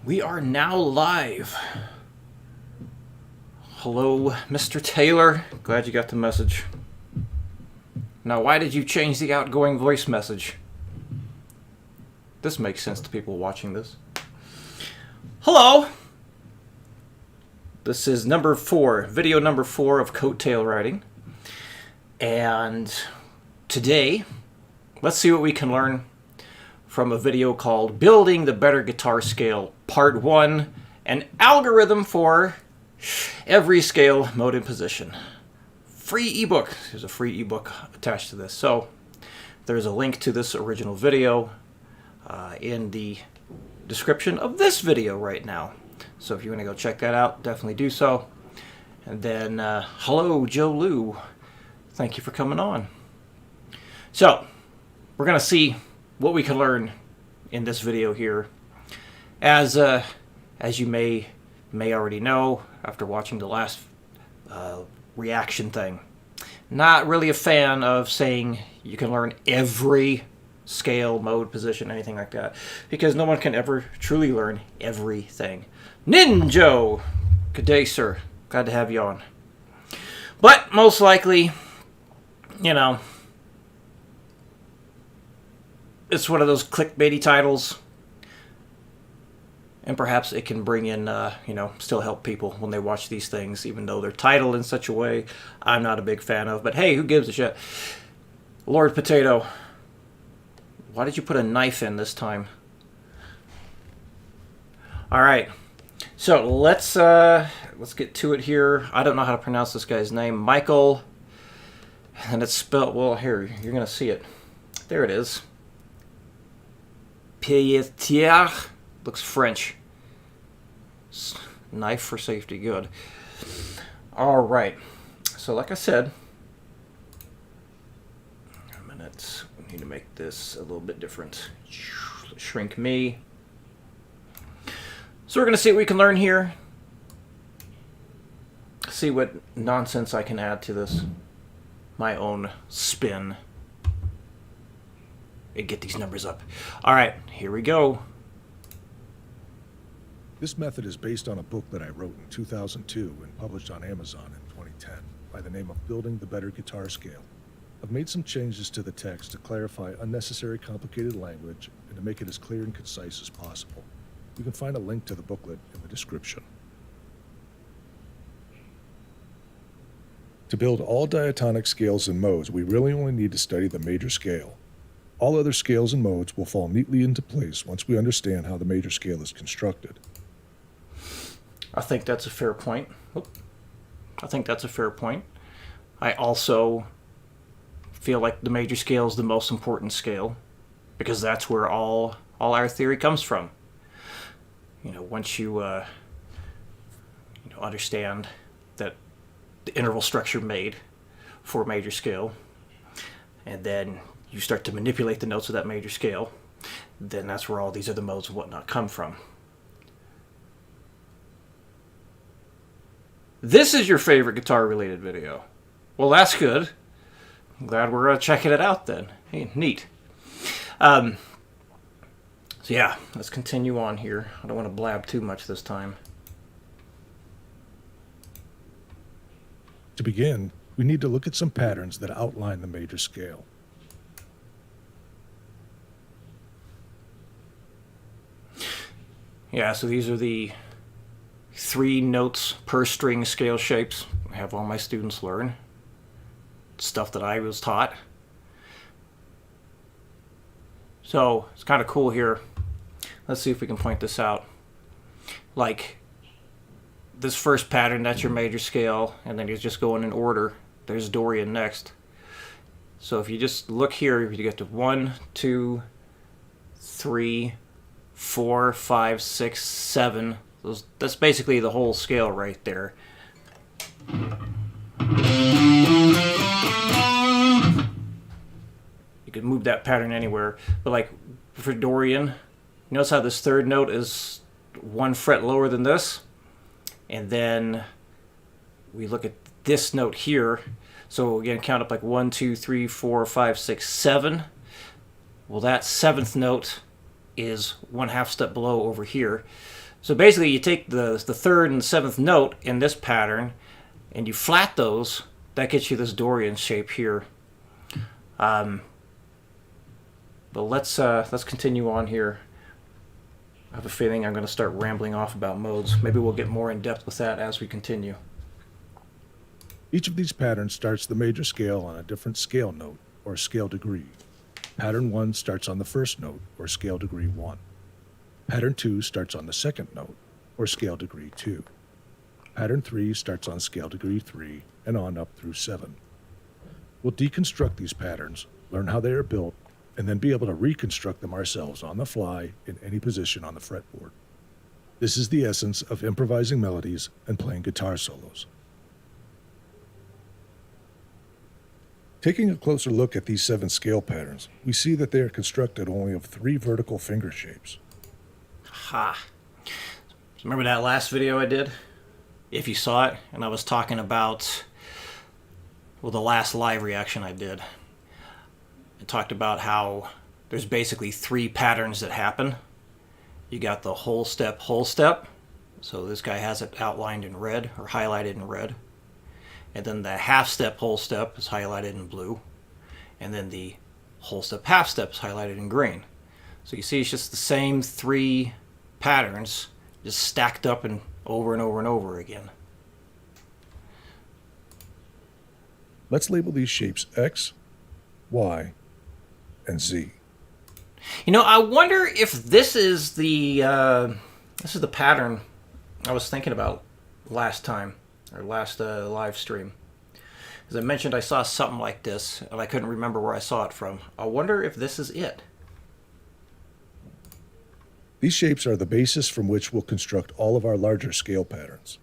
We are now live. Hello, Mr. Taylor. Glad you got the message. Now, why did you change the outgoing voice message? This makes sense to people watching this. Hello! This is number 4, video number 4 of coattail riding. And today, let's see what we can learn from a video called Building the Better Guitar Scale, Part 1, an algorithm for every scale, mode, and position. Free ebook. There's a free ebook attached to this. So there's a link to this original video in the description of this video right now. So if you want to go check that out, definitely do so. And then, hello, Joe Lou. Thank you for coming on. So we're going to see what we can learn in this video here. As you may already know after watching the last reaction thing, not really a fan of saying you can learn every scale, mode, position, anything like that, because no one can ever truly learn everything. Ninjo! Good day, sir. Glad to have you on. But most likely, you know, it's one of those clickbaity titles, and perhaps it can bring in, still help people when they watch these things, even though they're titled in such a way I'm not a big fan of. But hey, who gives a shit? Lord Potato, why did you put a knife in this time? All right, so let's get to it here. I don't know how to pronounce this guy's name, Michael, and it's spelled, well, here, you're gonna see it. There it is. Pietier, looks French. Knife for safety, good. All right, so like I said, a minute, we need to make this a little bit different. Shrink me. So we're gonna see what we can learn here. See what nonsense I can add to this. My own spin. And get these numbers up. All right, here we go. This method is based on a book that I wrote in 2002 and published on Amazon in 2010 by the name of Building the Better Guitar Scale. I've made some changes to the text to clarify unnecessary complicated language and to make it as clear and concise as possible. You can find a link to the booklet in the description. To build all diatonic scales and modes, we really only need to study the major scale. All other scales and modes will fall neatly into place once we understand how the major scale is constructed. I think that's a fair point. I also feel like the major scale is the most important scale because that's where all our theory comes from. You know, once you understand that the interval structure made for a major scale, and then you start to manipulate the notes of that major scale, then that's where all these other modes and whatnot come from. This is your favorite guitar-related video. Well, that's good. I'm glad we're checking it out then. Hey, neat. So yeah, let's continue on here. I don't want to blab too much this time. To begin, we need to look at some patterns that outline the major scale. Yeah, so these are the 3 notes per string scale shapes I have all my students learn. Stuff that I was taught. So it's kind of cool here. Let's see if we can point this out. Like this first pattern, that's your major scale, and then you're just going in order. There's Dorian next. So if you just look here, you get to 1, 2, 3, 4, 5, 6, 7. That's basically the whole scale right there. You could move that pattern anywhere, but like for Dorian, notice how this third note is 1 fret lower than this, and then we look at this note here. So again, count up like 1, 2, 3, 4, 5, 6, 7. Well, that 7th note is 1/2 step below over here. So basically you take the third and seventh note in this pattern and you flat those. That gets you this Dorian shape here. But let's continue on here. I have a feeling I'm going to start rambling off about modes. Maybe we'll get more in depth with that as we continue. Each of these patterns starts the major scale on a different scale note or scale degree. Pattern 1 starts on the first note or scale degree 1. Pattern 2 starts on the second note or scale degree 2. Pattern 3 starts on scale degree 3 and on up through 7. We'll deconstruct these patterns, learn how they are built, and then be able to reconstruct them ourselves on the fly in any position on the fretboard. This is the essence of improvising melodies and playing guitar solos. Taking a closer look at these 7 scale patterns, we see that they are constructed only of 3 vertical finger shapes. Ha! Remember that last video I did? If you saw it, and I was talking about, well, the last live reaction I did. I talked about how there's basically 3 patterns that happen. You got the whole step. So this guy has it outlined in red or highlighted in red. And then the half step, whole step is highlighted in blue. And then the whole step, half step is highlighted in green. So you see it's just the same 3 patterns just stacked up and over and over and over again. Let's label these shapes X, Y, and Z. You know, I wonder if this is the pattern I was thinking about last time, or last live stream. As I mentioned, I saw something like this, and I couldn't remember where I saw it from. I wonder if this is it. These shapes are the basis from which we'll construct all of our larger scale patterns.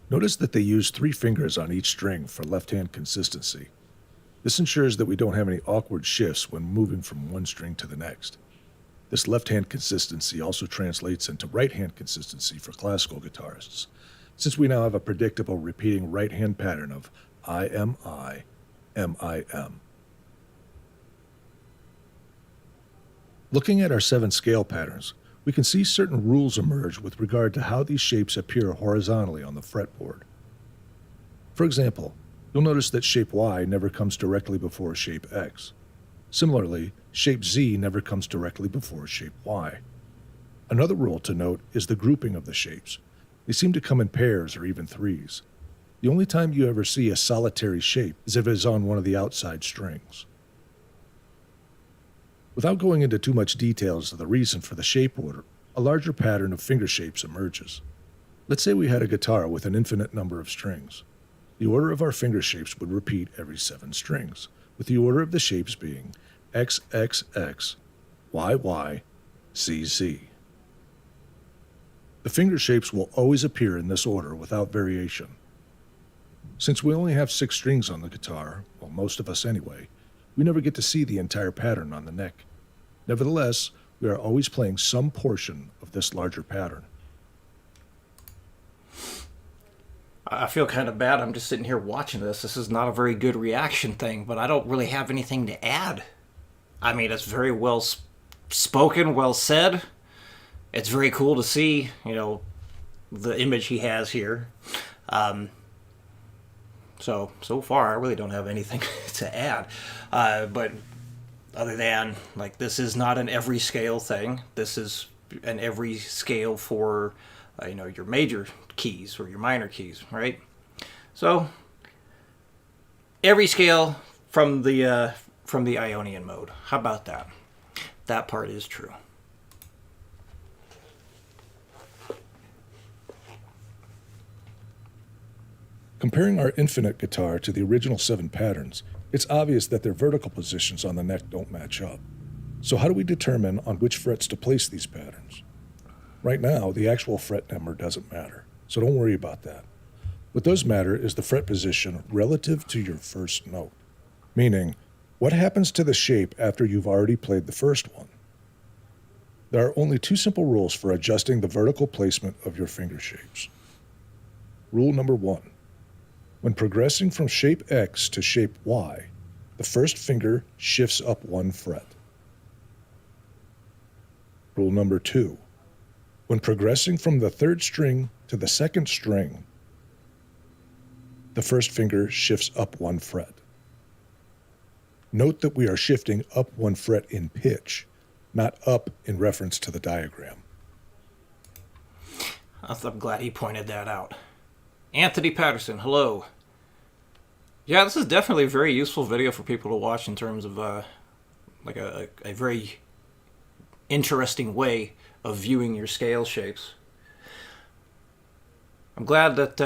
Notice that they use 3 fingers on each string for left-hand consistency. This ensures that we don't have any awkward shifts when moving from one string to the next. This left-hand consistency also translates into right-hand consistency for classical guitarists, since we now have a predictable repeating right-hand pattern of I-M-I, M-I-M. Looking at our 7 scale patterns, we can see certain rules emerge with regard to how these shapes appear horizontally on the fretboard. For example, you'll notice that shape Y never comes directly before shape X. Similarly, shape Z never comes directly before shape Y. Another rule to note is the grouping of the shapes. They seem to come in pairs or even threes. The only time you ever see a solitary shape is if it is on one of the outside strings. Without going into too much detail as to the reason for the shape order, a larger pattern of finger shapes emerges. Let's say we had a guitar with an infinite number of strings. The order of our finger shapes would repeat every 7 strings, with the order of the shapes being X, X, X, Y, Y, Z, Z. The finger shapes will always appear in this order without variation. Since we only have 6 strings on the guitar, well, most of us anyway, we never get to see the entire pattern on the neck. Nevertheless, we are always playing some portion of this larger pattern. I feel kind of bad. I'm just sitting here watching this. This is not a very good reaction thing, but I don't really have anything to add. I mean, it's very well spoken, well said. It's very cool to see, you know, the image he has here. So far, I really don't have anything to add. But other than, like, this is not an every scale thing. This is an every scale for, you know, your major keys or your minor keys, right? So every scale from the Ionian mode. How about that? That part is true. Comparing our infinite guitar to the original 7 patterns, it's obvious that their vertical positions on the neck don't match up. So how do we determine on which frets to place these patterns? Right now, the actual fret number doesn't matter, so don't worry about that. What does matter is the fret position relative to your first note, meaning what happens to the shape after you've already played the first one. There are only 2 simple rules for adjusting the vertical placement of your finger shapes. Rule number 1. When progressing from shape X to shape Y, the first finger shifts up 1 fret. Rule number 2. When progressing from the third string to the second string, the first finger shifts up 1 fret. Note that we are shifting up 1 fret in pitch, not up in reference to the diagram. I'm glad he pointed that out. Anthony Patterson, hello. Yeah, this is definitely a very useful video for people to watch in terms of like a very interesting way of viewing your scale shapes. I'm glad that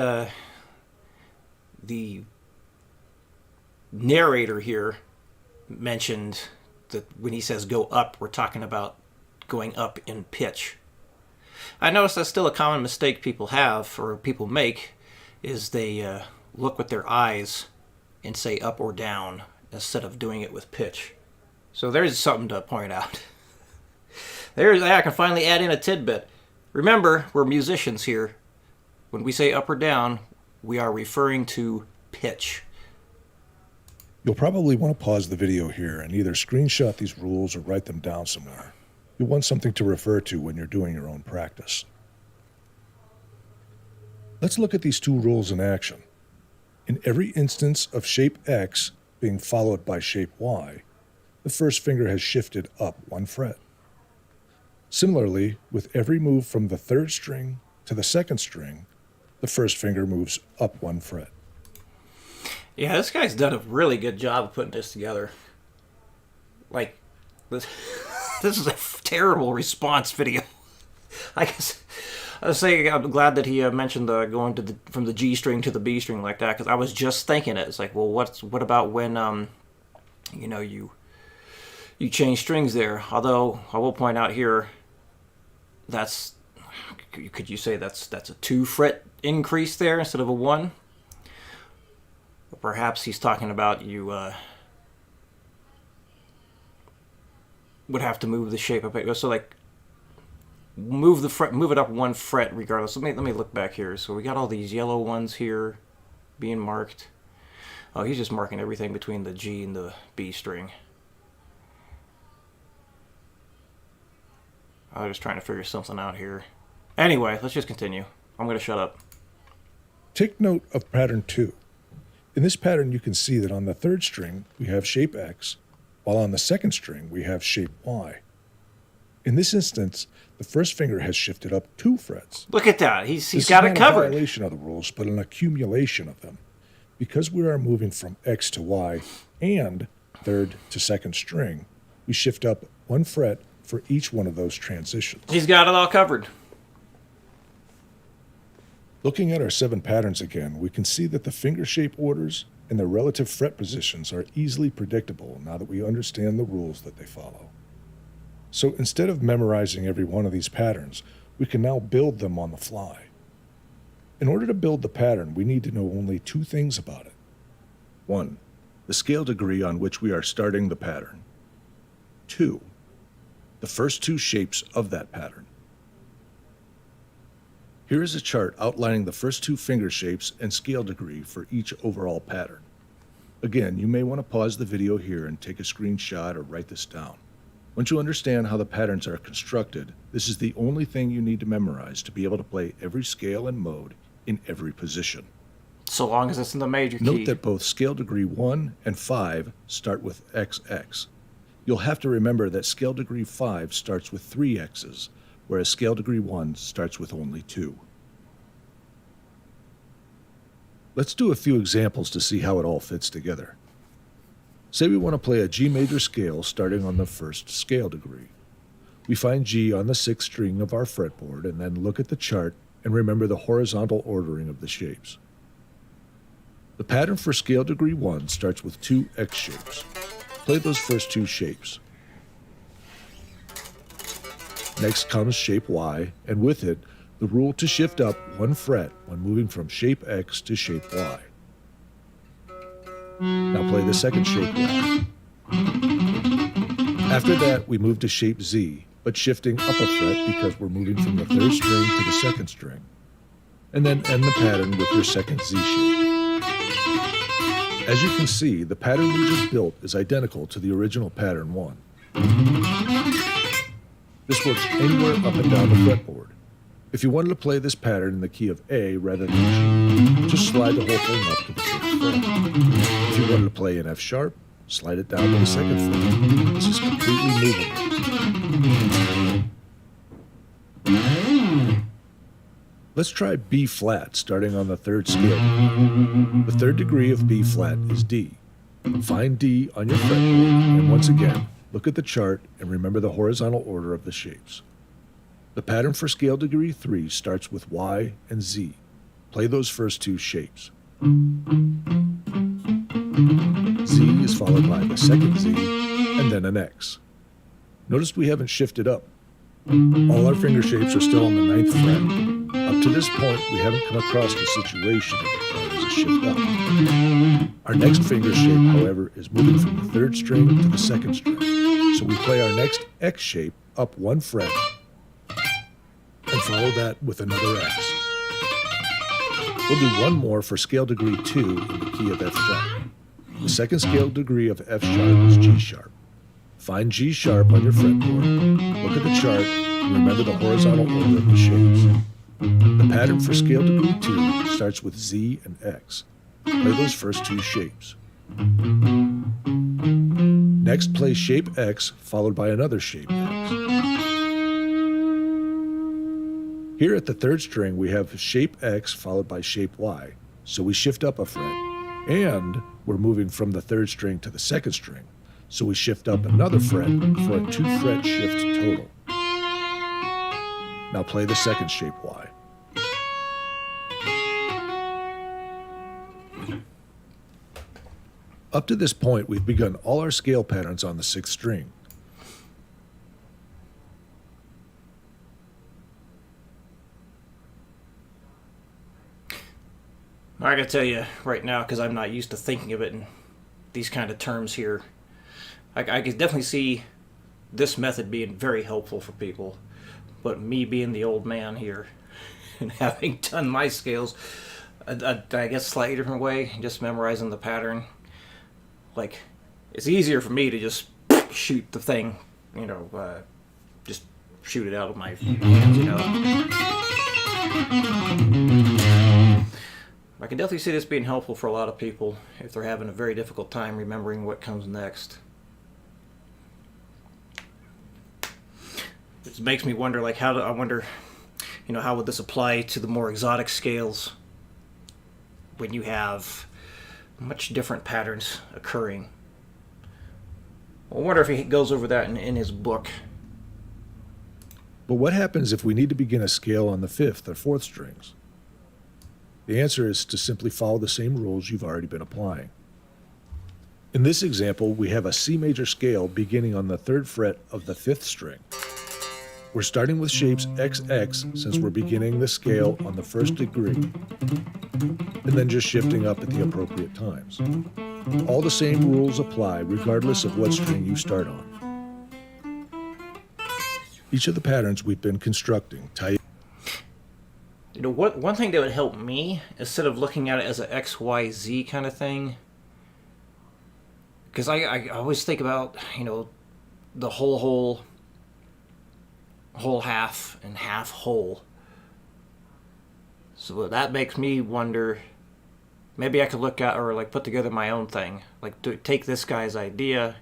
the narrator here mentioned that when he says go up, we're talking about going up in pitch. I notice that's still a common mistake people have, or people make, is they look with their eyes and say up or down instead of doing it with pitch. So there's something to point out. I can finally add in a tidbit. Remember, we're musicians here. When we say up or down, we are referring to pitch. You'll probably want to pause the video here and either screenshot these rules or write them down somewhere. You'll want something to refer to when you're doing your own practice. Let's look at these 2 rules in action. In every instance of shape X being followed by shape Y, the first finger has shifted up 1 fret. Similarly, with every move from the third string to the second string, the first finger moves up 1 fret. Yeah, this guy's done a really good job of putting this together. Like, this is a terrible response video. I guess I was saying I'm glad that he mentioned the going to from the G string to the B string like that, because I was just thinking it. It's like, well, what about when you change strings there? Although I will point out here, could you say that's a 2 fret increase there instead of a 1? Or perhaps he's talking about you would have to move the shape up. So like move it up 1 fret regardless. Let me look back here. So we got all these yellow ones here being marked. Oh, he's just marking everything between the G and the B string. I was just trying to figure something out here. Anyway, let's just continue. I'm going to shut up. Take note of pattern 2. In this pattern, you can see that on the third string, we have shape X, while on the second string, we have shape Y. In this instance, the first finger has shifted up 2 frets. Look at that. He's got it covered. This is not a violation of the rules, but an accumulation of them. Because we are moving from X to Y and third to second string, we shift up 1 fret for each one of those transitions. He's got it all covered. Looking at our 7 patterns again, we can see that the finger shape orders and their relative fret positions are easily predictable now that we understand the rules that they follow. So instead of memorizing every one of these patterns, we can now build them on the fly. In order to build the pattern, we need to know only 2 things about it. 1, the scale degree on which we are starting the pattern. 2, the first 2 shapes of that pattern. Here is a chart outlining the first 2 finger shapes and scale degree for each overall pattern. Again, you may want to pause the video here and take a screenshot or write this down. Once you understand how the patterns are constructed, this is the only thing you need to memorize to be able to play every scale and mode in every position. So long as it's in the major key. Note that both scale degree 1 and 5 start with XX. You'll have to remember that scale degree 5 starts with 3 X's, whereas scale degree 1 starts with only 2. Let's do a few examples to see how it all fits together. Say we want to play a G major scale starting on the first scale degree. We find G on the 6th string of our fretboard and then look at the chart and remember the horizontal ordering of the shapes. The pattern for scale degree 1 starts with 2 X shapes. Play those first 2 shapes. Next comes shape Y, and with it, the rule to shift up 1 fret when moving from shape X to shape Y. Now play the second shape Y. After that, we move to shape Z, but shifting up a fret because we're moving from the 3rd string to the 2nd string. And then end the pattern with your second Z shape. As you can see, the pattern we just built is identical to the original pattern 1. This works anywhere up and down the fretboard. If you wanted to play this pattern in the key of A rather than G, just slide the whole thing up to the 6th fret. If you wanted to play in F sharp, slide it down to the 2nd fret. This is completely movable. Let's try B flat, starting on the 3rd scale. The 3rd degree of B flat is D. Find D on your fretboard, and once again, look at the chart and remember the horizontal order of the shapes. The pattern for scale degree 3 starts with Y and Z. Play those first 2 shapes. Z is followed by the 2nd Z, and then an X. Notice we haven't shifted up. All our finger shapes are still on the 9th fret. Up to this point, we haven't come across the situation that requires a shift up. Our next finger shape, however, is moving from the 3rd string to the 2nd string. So we play our next X shape up 1 fret and follow that with another X. We'll do one more for scale degree 2 in the key of F sharp. The 2nd scale degree of F sharp is G sharp. Find G sharp on your fretboard, look at the chart, and remember the horizontal order of the shapes. The pattern for scale degree 2 starts with Z and X. Play those first 2 shapes. Next, play shape X followed by another shape X. Here at the 3rd string, we have shape X followed by shape Y, so we shift up a fret, and we're moving from the 3rd string to the 2nd string, so we shift up another fret for a 2-fret shift total. Now play the 2nd shape Y. Up to this point, we've begun all our scale patterns on the 6th string. I gotta tell you right now, because I'm not used to thinking of it in these kind of terms here, I could definitely see this method being very helpful for people. But me being the old man here and having done my scales, I guess slightly different way, just memorizing the pattern. Like, it's easier for me to just shoot the thing, just shoot it out of my hands, I can definitely see this being helpful for a lot of people if they're having a very difficult time remembering what comes next. It makes me wonder, like, how would this apply to the more exotic scales when you have much different patterns occurring. I wonder if he goes over that in his book. But what happens if we need to begin a scale on the 5th or 4th strings? The answer is to simply follow the same rules you've already been applying. In this example, we have a C major scale beginning on the 3rd fret of the 5th string. We're starting with shapes XX since we're beginning the scale on the 1st degree, and then just shifting up at the appropriate times. All the same rules apply regardless of what string you start on. Each of the patterns we've been constructing tie. One thing that would help me, instead of looking at it as a XYZ kind of thing, because I always think about, the whole half and half whole. So that makes me wonder, maybe I could look at, or like put together my own thing, like to take this guy's idea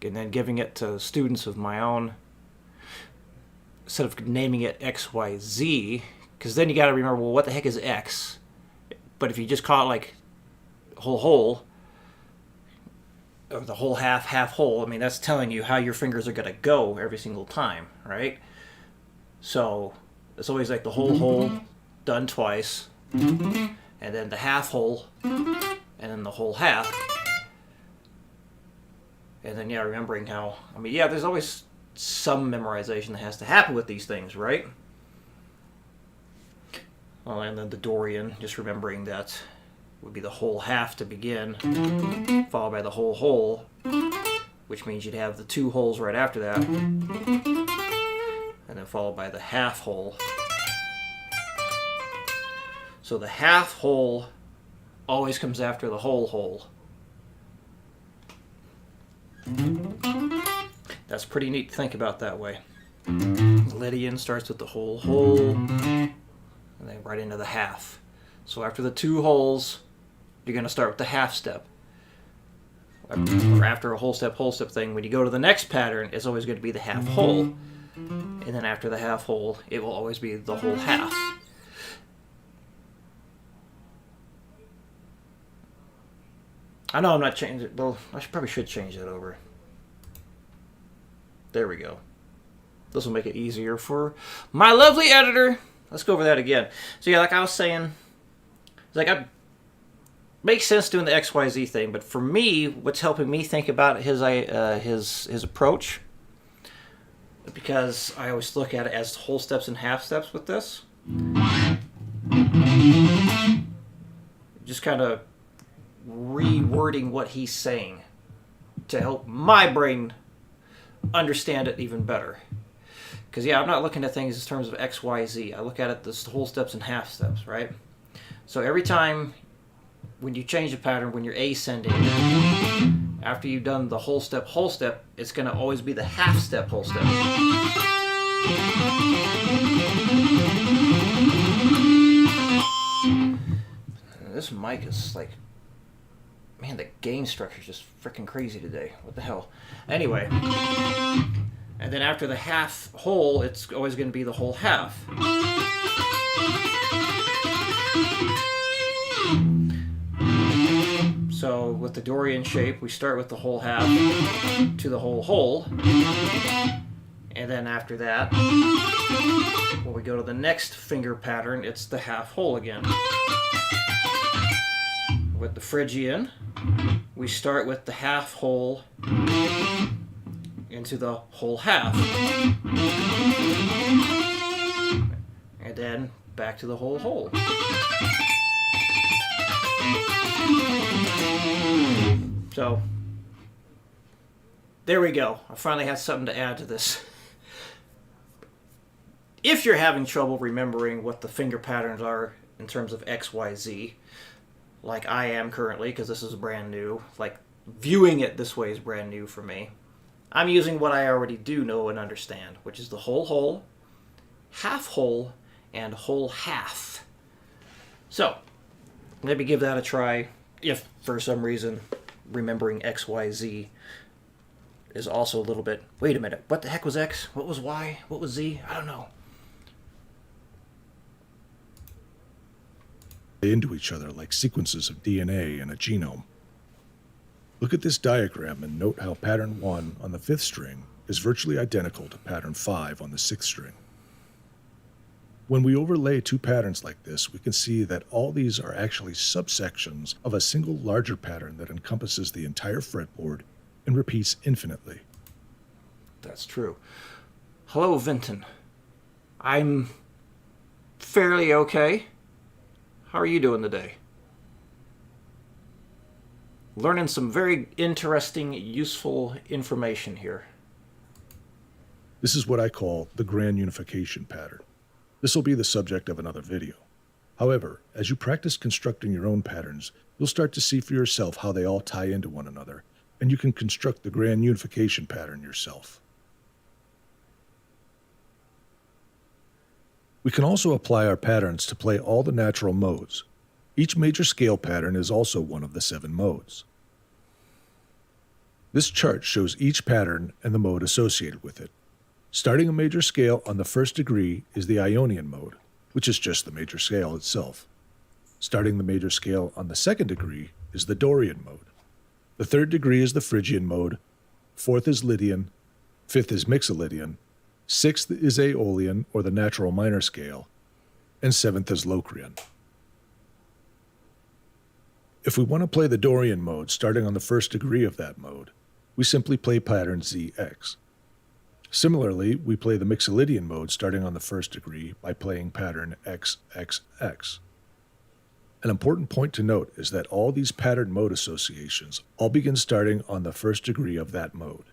and then giving it to students of my own, instead of naming it XYZ, because then you got to remember, well, what the heck is X? But if you just call it like whole, or the whole half whole, I mean, that's telling you how your fingers are going to go every single time, right? So it's always like the whole done twice, and then the half whole, and then the whole half. And then, remembering how, there's always some memorization that has to happen with these things, right? Well, and then the Dorian, just remembering that would be the whole half to begin, followed by the whole, which means you'd have the 2 holes right after that, and then followed by the half whole. So the half whole always comes after the whole. That's pretty neat to think about that way. Lydian starts with the whole, and then right into the half. So after the 2 holes, you're going to start with the half step. Or after a whole step thing, when you go to the next pattern, it's always going to be the half hole. And then after the half hole, it will always be the whole half. I know I'm not changing it. Well, probably should change that over. There we go. This will make it easier for my lovely editor. Let's go over that again. So yeah, like I was saying, it's like makes sense doing the XYZ thing, but for me, what's helping me think about his approach, because I always look at it as whole steps and half steps with this. Just kind of rewording what he's saying to help my brain understand it even better. Because yeah, I'm not looking at things in terms of X, Y, Z. I look at it as whole steps and half steps, right? So every time when you change a pattern, when you're ascending, after you've done the whole step, it's going to always be the half step, whole step. This mic is like, man, the gain structure is just freaking crazy today. What the hell? Anyway, and then after the half whole, it's always going to be the whole half. So with the Dorian shape, we start with the whole half to the whole hole. And then after that, when we go to the next finger pattern, it's the half hole again. With the Phrygian, we start with the half hole into the whole half. And then back to the whole hole. So, there we go. I finally had something to add to this. If you're having trouble remembering what the finger patterns are in terms of X, Y, Z, like I am currently, because this is brand new, like viewing it this way is brand new for me, I'm using what I already do know and understand, which is the whole hole, half hole, and whole half. So, maybe give that a try if for some reason remembering X, Y, Z is also a little bit, wait a minute, what the heck was X? What was Y? What was Z? I don't know. Into each other like sequences of DNA in a genome. Look at this diagram and note how pattern 1 on the 5th string is virtually identical to pattern 5 on the 6th string. When we overlay 2 patterns like this, we can see that all these are actually subsections of a single larger pattern that encompasses the entire fretboard and repeats infinitely. That's true. Hello, Vinton. I'm fairly okay. How are you doing today? Learning some very interesting, useful information here. This is what I call the grand unification pattern. This will be the subject of another video. However, as you practice constructing your own patterns, you'll start to see for yourself how they all tie into one another, and you can construct the grand unification pattern yourself. We can also apply our patterns to play all the natural modes. Each major scale pattern is also one of the 7 modes. This chart shows each pattern and the mode associated with it. Starting a major scale on the 1st degree is the Ionian mode, which is just the major scale itself. Starting the major scale on the 2nd degree is the Dorian mode. The 3rd degree is the Phrygian mode, 4th is Lydian, 5th is Mixolydian, 6th is Aeolian, or the natural minor scale, and 7th is Locrian. If we want to play the Dorian mode starting on the 1st degree of that mode, we simply play pattern ZX. Similarly, we play the Mixolydian mode starting on the 1st degree by playing pattern XXX. An important point to note is that all these pattern mode associations all begin starting on the 1st degree of that mode.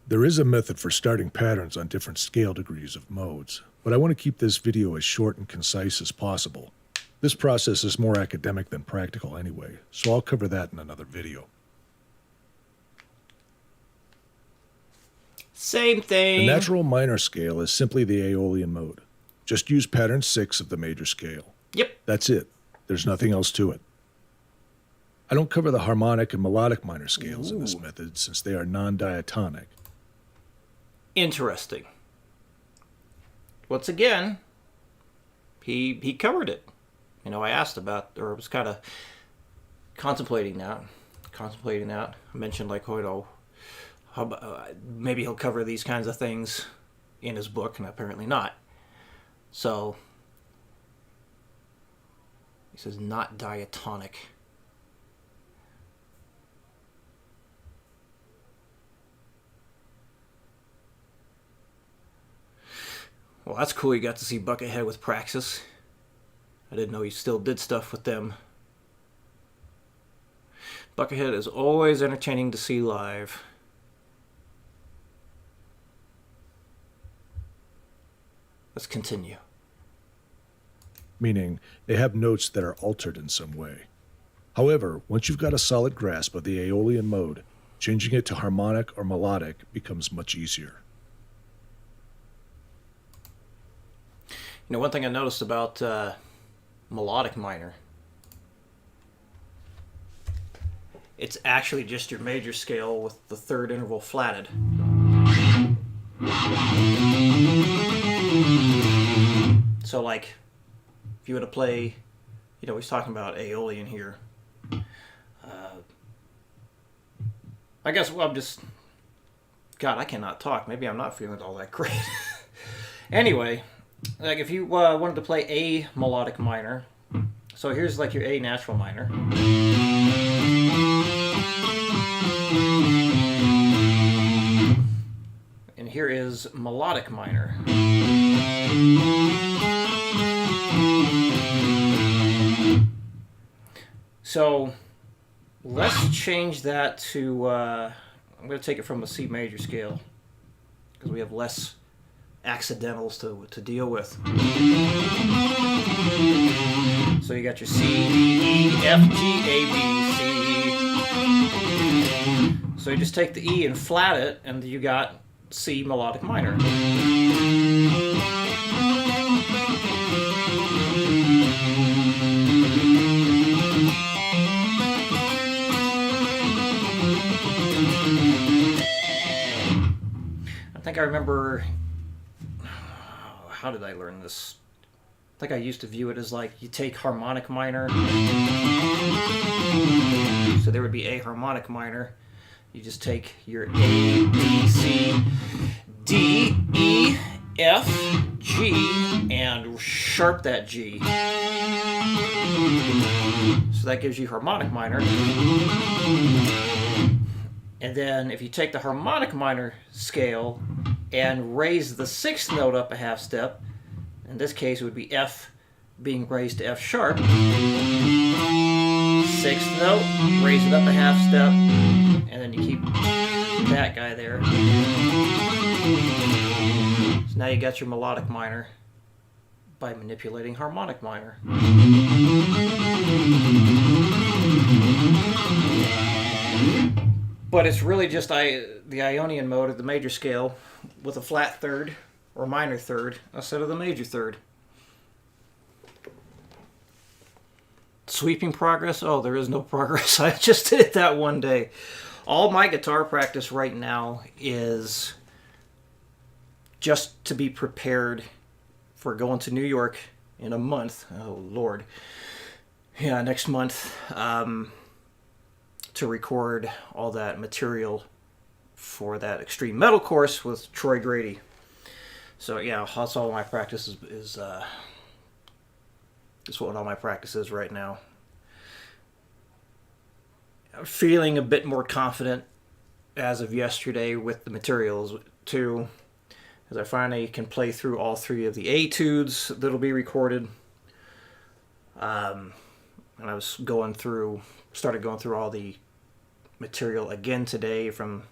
There is a method for starting patterns on different scale degrees of modes, but I want to keep this video as short and concise as possible. This process is more academic than practical anyway, so I'll cover that in another video. Same thing. The natural minor scale is simply the Aeolian mode. Just use pattern 6 of the major scale. Yep. That's it. There's nothing else to it. I don't cover the harmonic and melodic minor scales in this method since they are non-diatonic. Interesting. Once again, he covered it. I asked about, or was kind of contemplating that. I mentioned maybe he'll cover these kinds of things in his book, and apparently not. So he says not diatonic. Well, that's cool. You got to see Buckethead with Praxis. I didn't know he still did stuff with them. Buckethead is always entertaining to see live. Let's continue. Meaning, they have notes that are altered in some way. However, once you've got a solid grasp of the Aeolian mode, changing it to harmonic or melodic becomes much easier. One thing I noticed about melodic minor, it's actually just your major scale with the third interval flatted. So if you were to play, he's talking about Aeolian here. I guess, I'm just, God, I cannot talk. Maybe I'm not feeling all that great. Anyway, if you wanted to play A melodic minor, so here's your A natural minor. And here is melodic minor. So let's change that to, I'm going to take it from a C major scale because we have less accidentals to deal with. So you got your C, D, E, F, G, A, B, C. So you just take the E and flat it, and you got C melodic minor. I think I remember, how did I learn this? I think I used to view it as you take harmonic minor. So there would be A harmonic minor. You just take your A, B, C, D, E, F, G, and sharp that G. So that gives you harmonic minor. And then if you take the harmonic minor scale and raise the sixth note up a half step, in this case it would be F being raised to F sharp. Sixth note, raise it up a half step, and then you keep that guy there. So now you got your melodic minor by manipulating harmonic minor. But it's really just the Ionian mode of the major scale with a flat third or minor third instead of the major third. Sweeping progress? Oh, there is no progress. I just did it that one day. All my guitar practice right now is just to be prepared for going to New York in a month. Oh, Lord. Yeah, next month. To record all that material for that extreme metal course with Troy Grady. So yeah, that's all my practice is what all my practice is right now. I'm feeling a bit more confident as of yesterday with the materials too, as I finally can play through all three of the etudes that'll be recorded. And I was started going through all the material again today because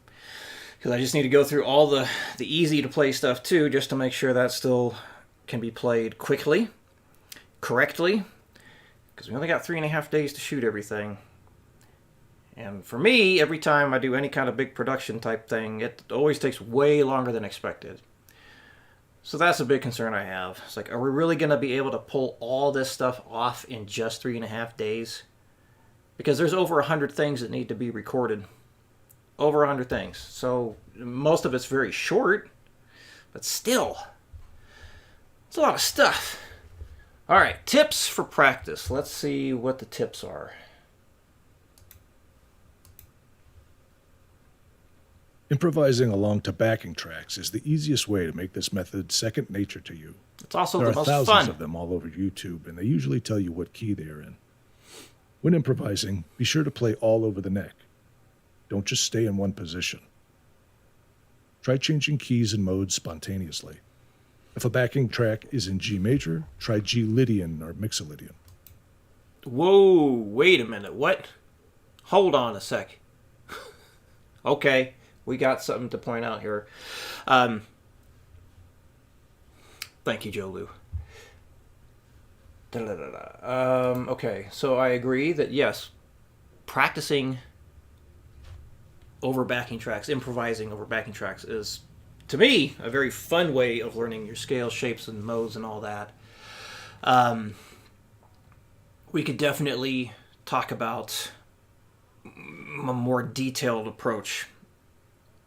I just need to go through all the easy to play stuff too, just to make sure that still can be played quickly, correctly, because we only got 3.5 days to shoot everything. And for me, every time I do any kind of big production type thing, it always takes way longer than expected. So that's a big concern I have. It's like, are we really going to be able to pull all this stuff off in just 3.5 days? Because there's over 100 things that need to be recorded. Over 100 things. So most of it's very short, but still, it's a lot of stuff. All right, tips for practice. Let's see what the tips are. Improvising along to backing tracks is the easiest way to make this method second nature to you. It's also There the are most thousands fun. of them all over YouTube, and they usually tell you what key they are in. When improvising, be sure to play all over the neck. Don't just stay in one position. Try changing keys and modes spontaneously. If a backing track is in G major, try G Lydian or Mixolydian. Whoa, wait a minute. What? Hold on a sec. Okay, we got something to point out here. Thank you, Joe Lou. Okay, so I agree that yes, practicing over backing tracks, improvising over backing tracks is, to me, a very fun way of learning your scales, shapes, and modes and all that. We could definitely talk about a more detailed approach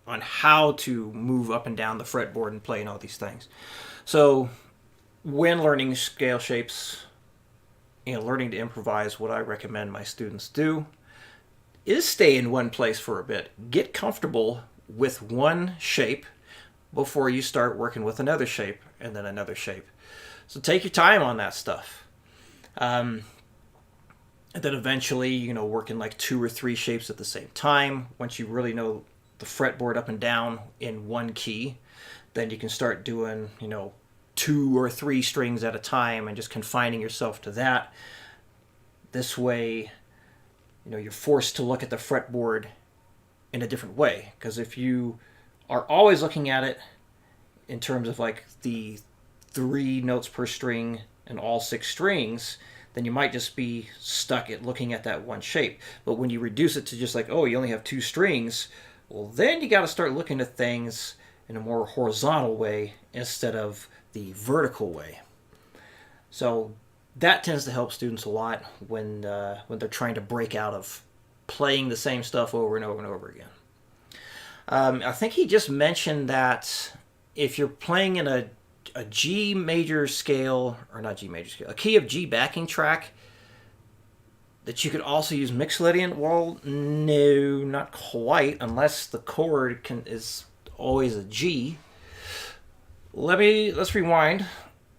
on how to move up and down the fretboard and play and all these things. So when learning scale shapes and learning to improvise, what I recommend my students do is stay in one place for a bit. Get comfortable with one shape before you start working with another shape and then another shape. So take your time on that stuff. And then eventually, working like 2 or 3 shapes at the same time. Once you really know the fretboard up and down in one key, then you can start doing, 2 or 3 strings at a time and just confining yourself to that. This way, you're forced to look at the fretboard in a different way. Because if you are always looking at it in terms of like the 3 notes per string and all 6 strings, then you might just be stuck at looking at that one shape. But when you reduce it to just like, oh, you only have 2 strings, well, then you got to start looking at things in a more horizontal way instead of the vertical way. So that tends to help students a lot when they're trying to break out of playing the same stuff over and over and over again. I think he just mentioned that if you're playing in a G major scale, or not G major scale, a key of G backing track, that you could also use Mixolydian. Well, no, not quite, unless the chord is always a G. Let's rewind,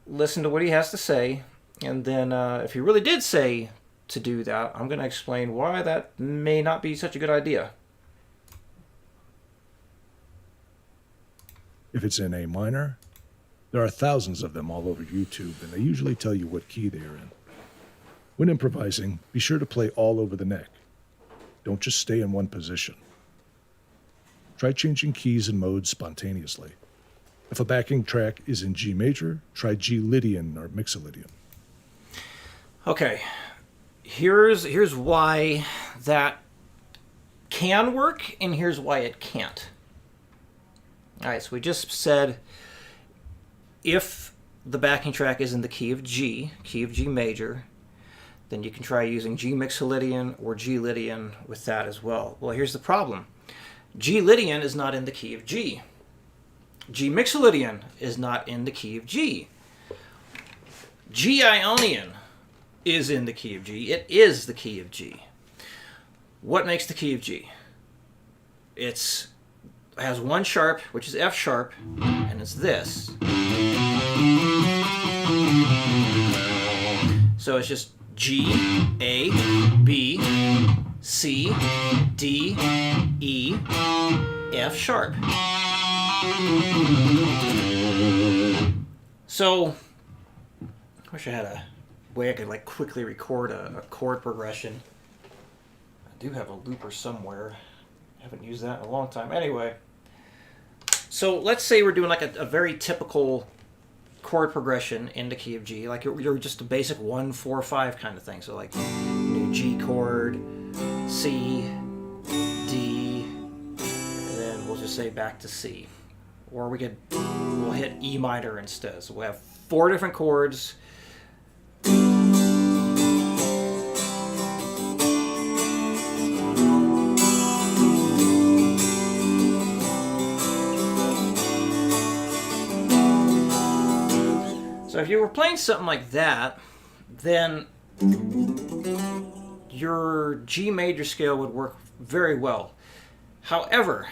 listen to what he has to say, and then if he really did say to do that, I'm going to explain why that may not be such a good idea. If it's in A minor, there are thousands of them all over YouTube, and they usually tell you what key they are in. When improvising, be sure to play all over the neck. Don't just stay in one position. Try changing keys and modes spontaneously. If a backing track is in G major, try G Lydian or Mixolydian. Okay, here's why that can work, and here's why it can't. All right, so we just said if the backing track is in the key of G major, then you can try using G Mixolydian or G Lydian with that as well. Well, here's the problem. G Lydian is not in the key of G. G Mixolydian is not in the key of G. G Ionian is in the key of G. It is the key of G. What makes the key of G? It has one sharp, which is F sharp, and it's this. So it's just G, A, B, C, D, E, F sharp. So, I wish I had a way I could like quickly record a chord progression. I do have a looper somewhere. I haven't used that in a long time. Anyway, so let's say we're doing like a very typical chord progression in the key of G, like you're just a basic 1-4-5 kind of thing. So like G chord, C, D, and then we'll just say back to C. or we'll hit E minor instead. So we'll have 4 different chords. So if you were playing something like that, then your G major scale would work very well. However,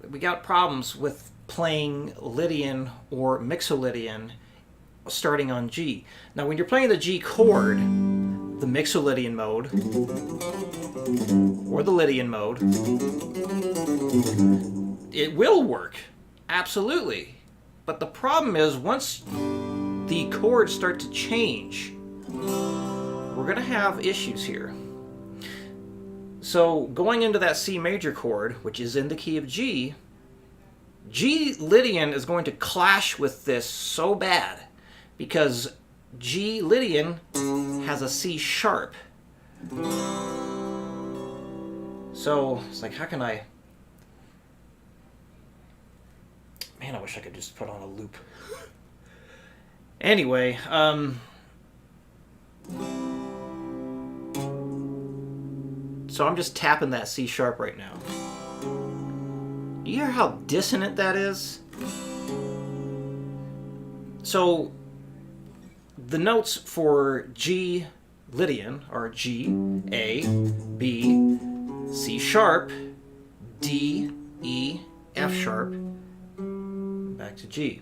we got problems with playing Lydian or Mixolydian starting on G. Now when you're playing the G chord, the Mixolydian mode or the Lydian mode, it will work, absolutely. But the problem is once the chords start to change, we're going to have issues here. So going into that C major chord, which is in the key of G, G Lydian is going to clash with this so bad because G Lydian has a C sharp. So it's like, how can I... Man, I wish I could just put on a loop. Anyway, so I'm just tapping that C sharp right now. Do you hear how dissonant that is? So the notes for G Lydian are G, A, B, C sharp, D, E, F sharp, back to G.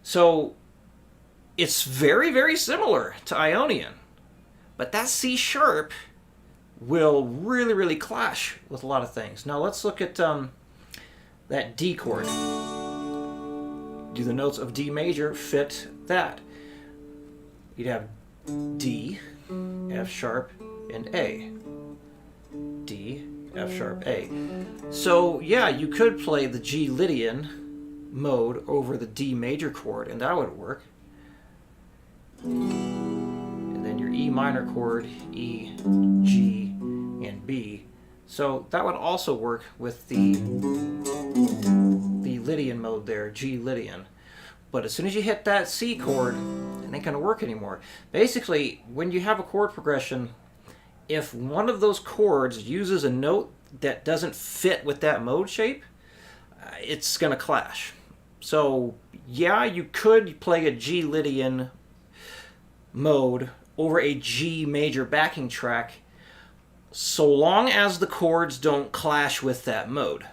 So it's very, very similar to Ionian, but that C sharp will really, really clash with a lot of things. Now let's look at that D chord. Do the notes of D major fit that? You'd have D, F sharp, and A. D, F sharp, A. So yeah, you could play the G Lydian mode over the D major chord, and that would work. And then your E minor chord, E, G, and B. So that would also work with the Lydian mode there, G Lydian. But as soon as you hit that C chord, it ain't gonna work anymore. Basically, when you have a chord progression, if one of those chords uses a note that doesn't fit with that mode shape, it's gonna clash. So yeah, you could play a G Lydian mode over a G major backing track so long as the chords don't clash with that mode.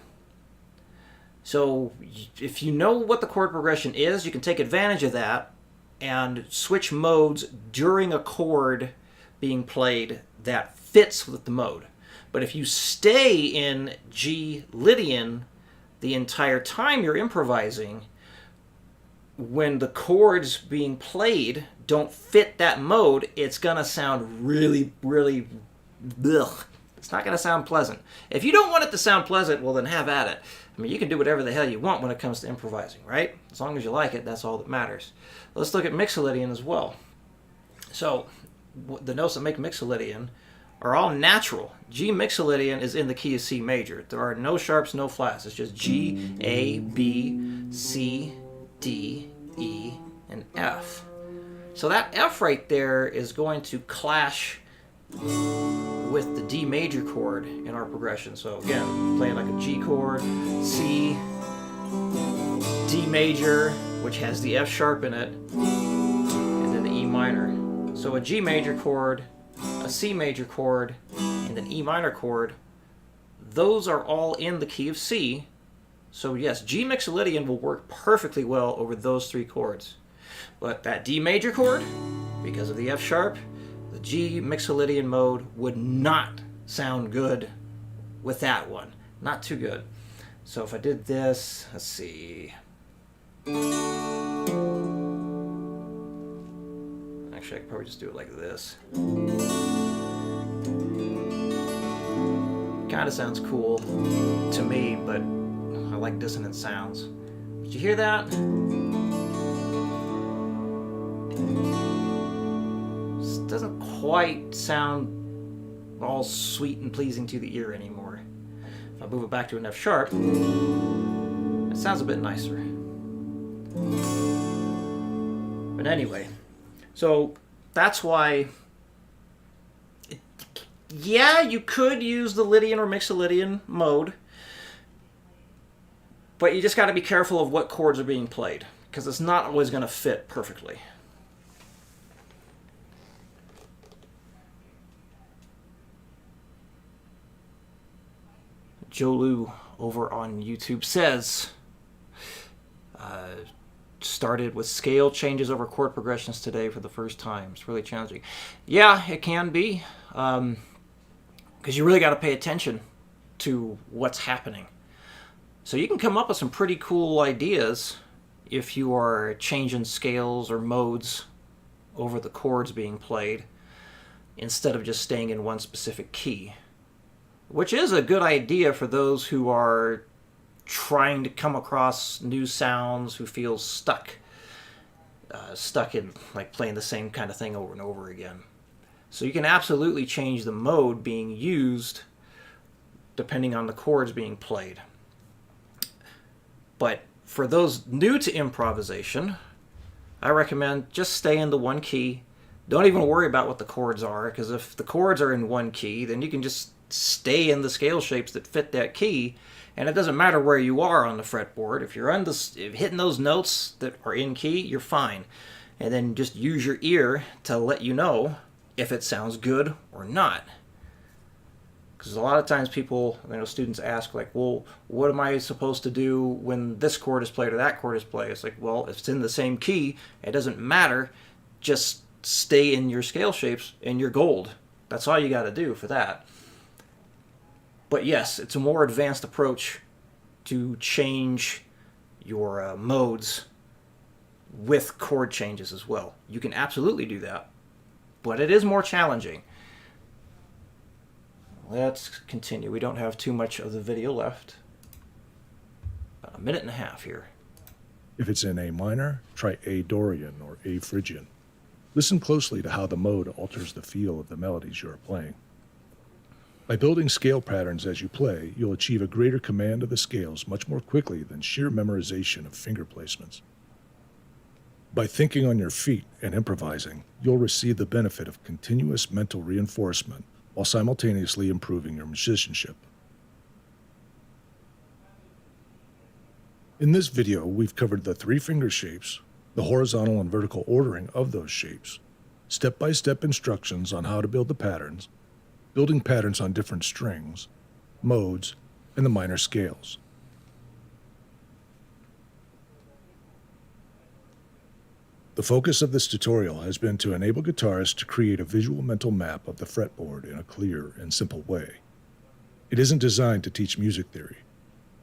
So if you know what the chord progression is, you can take advantage of that and switch modes during a chord being played that fits with the mode. But if you stay in G Lydian the entire time you're improvising, when the chords being played don't fit that mode, it's gonna sound really, really, ugh. It's not gonna sound pleasant. If you don't want it to sound pleasant, well then have at it. I mean, you can do whatever the hell you want when it comes to improvising, right? As long as you like it, that's all that matters. Let's look at Mixolydian as well. So the notes that make Mixolydian are all natural. G Mixolydian is in the key of C major. There are no sharps, no flats. It's just G, A, B, C, D, E, and F. So that F right there is going to clash with the D major chord in our progression. So again, playing like a G chord, C, D major, which has the F sharp in it, and then the E minor. So a G major chord, a C major chord, and an E minor chord, those are all in the key of C. So yes, G Mixolydian will work perfectly well over those 3 chords. But that D major chord, because of the F sharp, the G Mixolydian mode would not sound good with that one. Not too good. So if I did this, let's see. Actually, I could probably just do it like this. Kind of sounds cool to me, but I like dissonant sounds. Did you hear that? This doesn't quite sound all sweet and pleasing to the ear anymore. If I move it back to an F sharp, it sounds a bit nicer. But anyway, so that's why, yeah, you could use the Lydian or Mixolydian mode, but you just got to be careful of what chords are being played, because it's not always going to fit perfectly. Jolu over on YouTube says, started with scale changes over chord progressions today for the first time. It's really challenging. Yeah, it can be, because you really got to pay attention to what's happening. So you can come up with some pretty cool ideas if you are changing scales or modes over the chords being played instead of just staying in one specific key, which is a good idea for those who are trying to come across new sounds, who feel stuck in like playing the same kind of thing over and over again. So you can absolutely change the mode being used depending on the chords being played. But for those new to improvisation, I recommend just stay in the one key. Don't even worry about what the chords are, because if the chords are in one key, then you can just stay in the scale shapes that fit that key, and it doesn't matter where you are on the fretboard. If you're hitting those notes that are in key, you're fine. And then just use your ear to let you know if it sounds good or not. Because a lot of times people, students ask, like, well, what am I supposed to do when this chord is played or that chord is played? It's like, well, if it's in the same key, it doesn't matter. Just stay in your scale shapes and you're gold. That's all you got to do for that. But yes, it's a more advanced approach to change your modes with chord changes as well. You can absolutely do that, but it is more challenging. Let's continue. We don't have too much of the video left. About a minute and a half here. If it's in A minor, try A Dorian or A Phrygian. Listen closely to how the mode alters the feel of the melodies you are playing. By building scale patterns as you play, you'll achieve a greater command of the scales much more quickly than sheer memorization of finger placements. By thinking on your feet and improvising, you'll receive the benefit of continuous mental reinforcement while simultaneously improving your musicianship. In this video, we've covered the 3 finger shapes, the horizontal and vertical ordering of those shapes, step-by-step instructions on how to build the patterns, building patterns on different strings, modes, and the minor scales. The focus of this tutorial has been to enable guitarists to create a visual mental map of the fretboard in a clear and simple way. It isn't designed to teach music theory.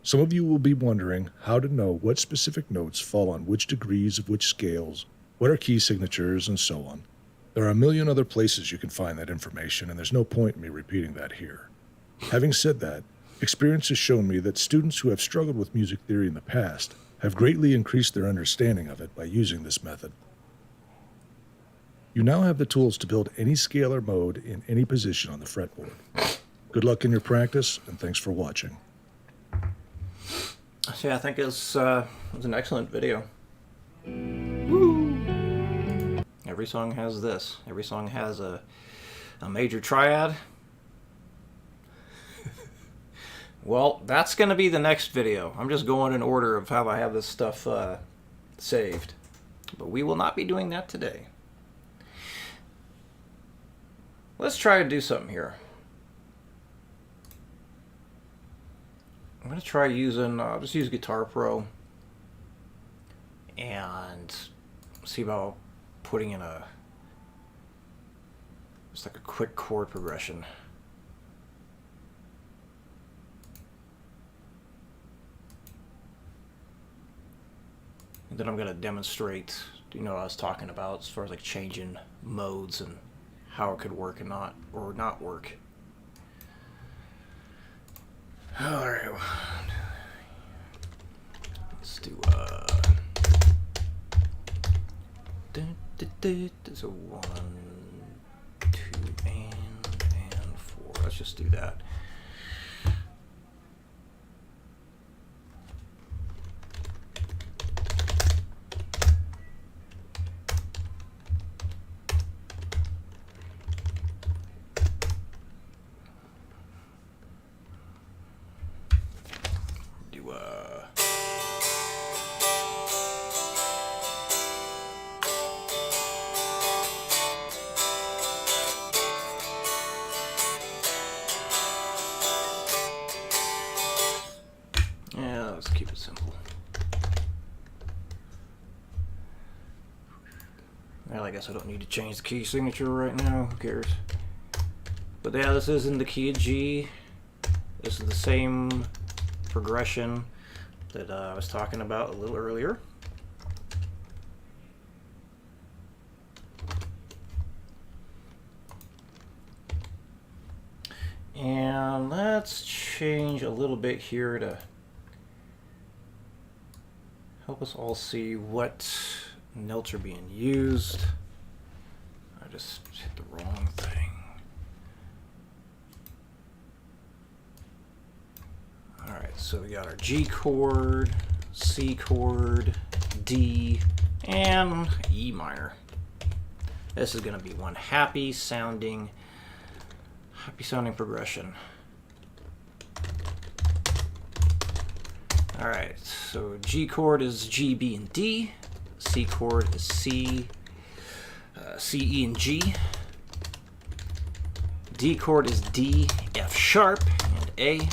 Some of you will be wondering how to know what specific notes fall on which degrees of which scales, what are key signatures, and so on. There are a million other places you can find that information, and there's no point in me repeating that here. Having said that, experience has shown me that students who have struggled with music theory in the past have greatly increased their understanding of it by using this method. You now have the tools to build any scale or mode in any position on the fretboard. Good luck in your practice, and thanks for watching. So yeah, I think it was an excellent video. Woo! Every song has this. Every song has a major triad. Well, that's going to be the next video. I'm just going in order of how I have this stuff saved. But we will not be doing that today. Let's try to do something here. I'm going to try using, just use Guitar Pro and see about putting in just like a quick chord progression. And then I'm going to demonstrate, what I was talking about as far as like changing modes and how it could work and not work. All right. Let's do so 1, 2, and 4. Let's just do that. simple. Well, I guess I don't need to change the key signature right now. Who cares? But yeah, this is in the key of G. This is the same progression that I was talking about a little earlier. And let's change a little bit here to help us all see what notes are being used. I just hit the wrong thing. Alright, so we got our G chord, C chord, D, and E minor. This is going to be one happy sounding progression. Alright, so G chord is G, B, and D. C chord is C, E, and G. D chord is D, F sharp, and A.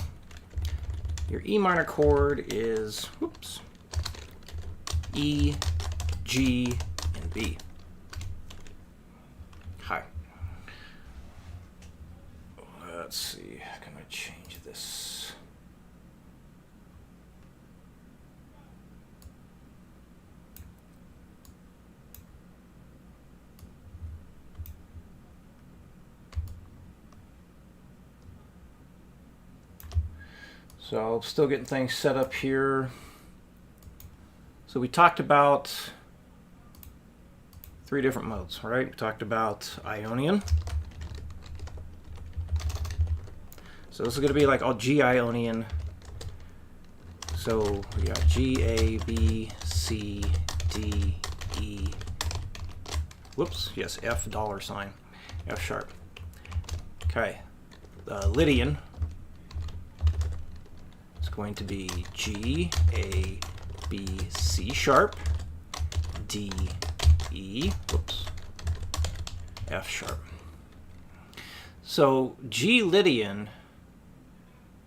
Your E minor chord is, whoops, E, G, and B. Hi. Let's see, how can I change this? So I'm still getting things set up here. So we talked about 3 different modes, right? We talked about Ionian. So this is going to be like all G Ionian. So we got G, A, B, C, D, E. Whoops, yes, F $, F sharp. Okay, Lydian is going to be G, A, B, C sharp, D, E, whoops, F sharp. So G Lydian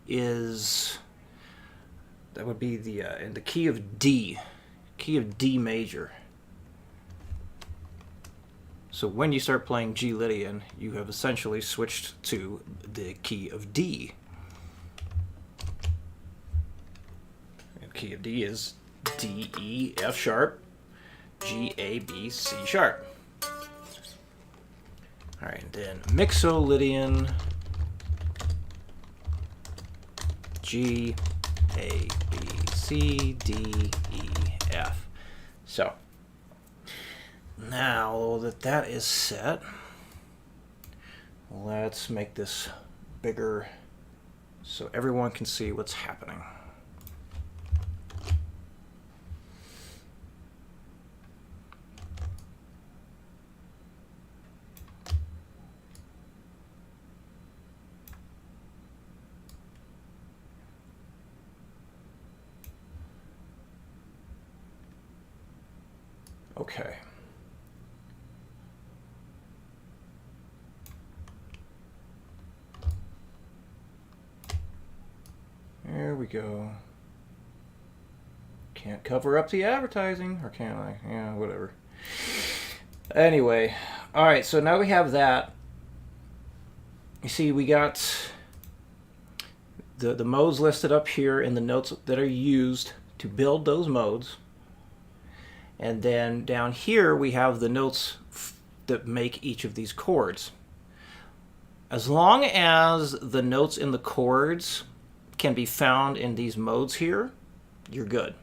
is, that would be the in the key of D major. So when you start playing G Lydian, you have essentially switched to the key of D. And key of D is D, E, F sharp, G, A, B, C sharp. All right, then Mixolydian, G, A, B, C, D, E, F. So now that that is set, let's make this bigger so everyone can see what's happening. Okay. There we go. Can't cover up the advertising, or can I? Yeah, whatever. Anyway, all right, so now we have that. You see, we got the modes listed up here in the notes that are used to build those modes. And then down here we have the notes that make each of these chords. As long as the notes in the chords can be found in these modes here, you're good.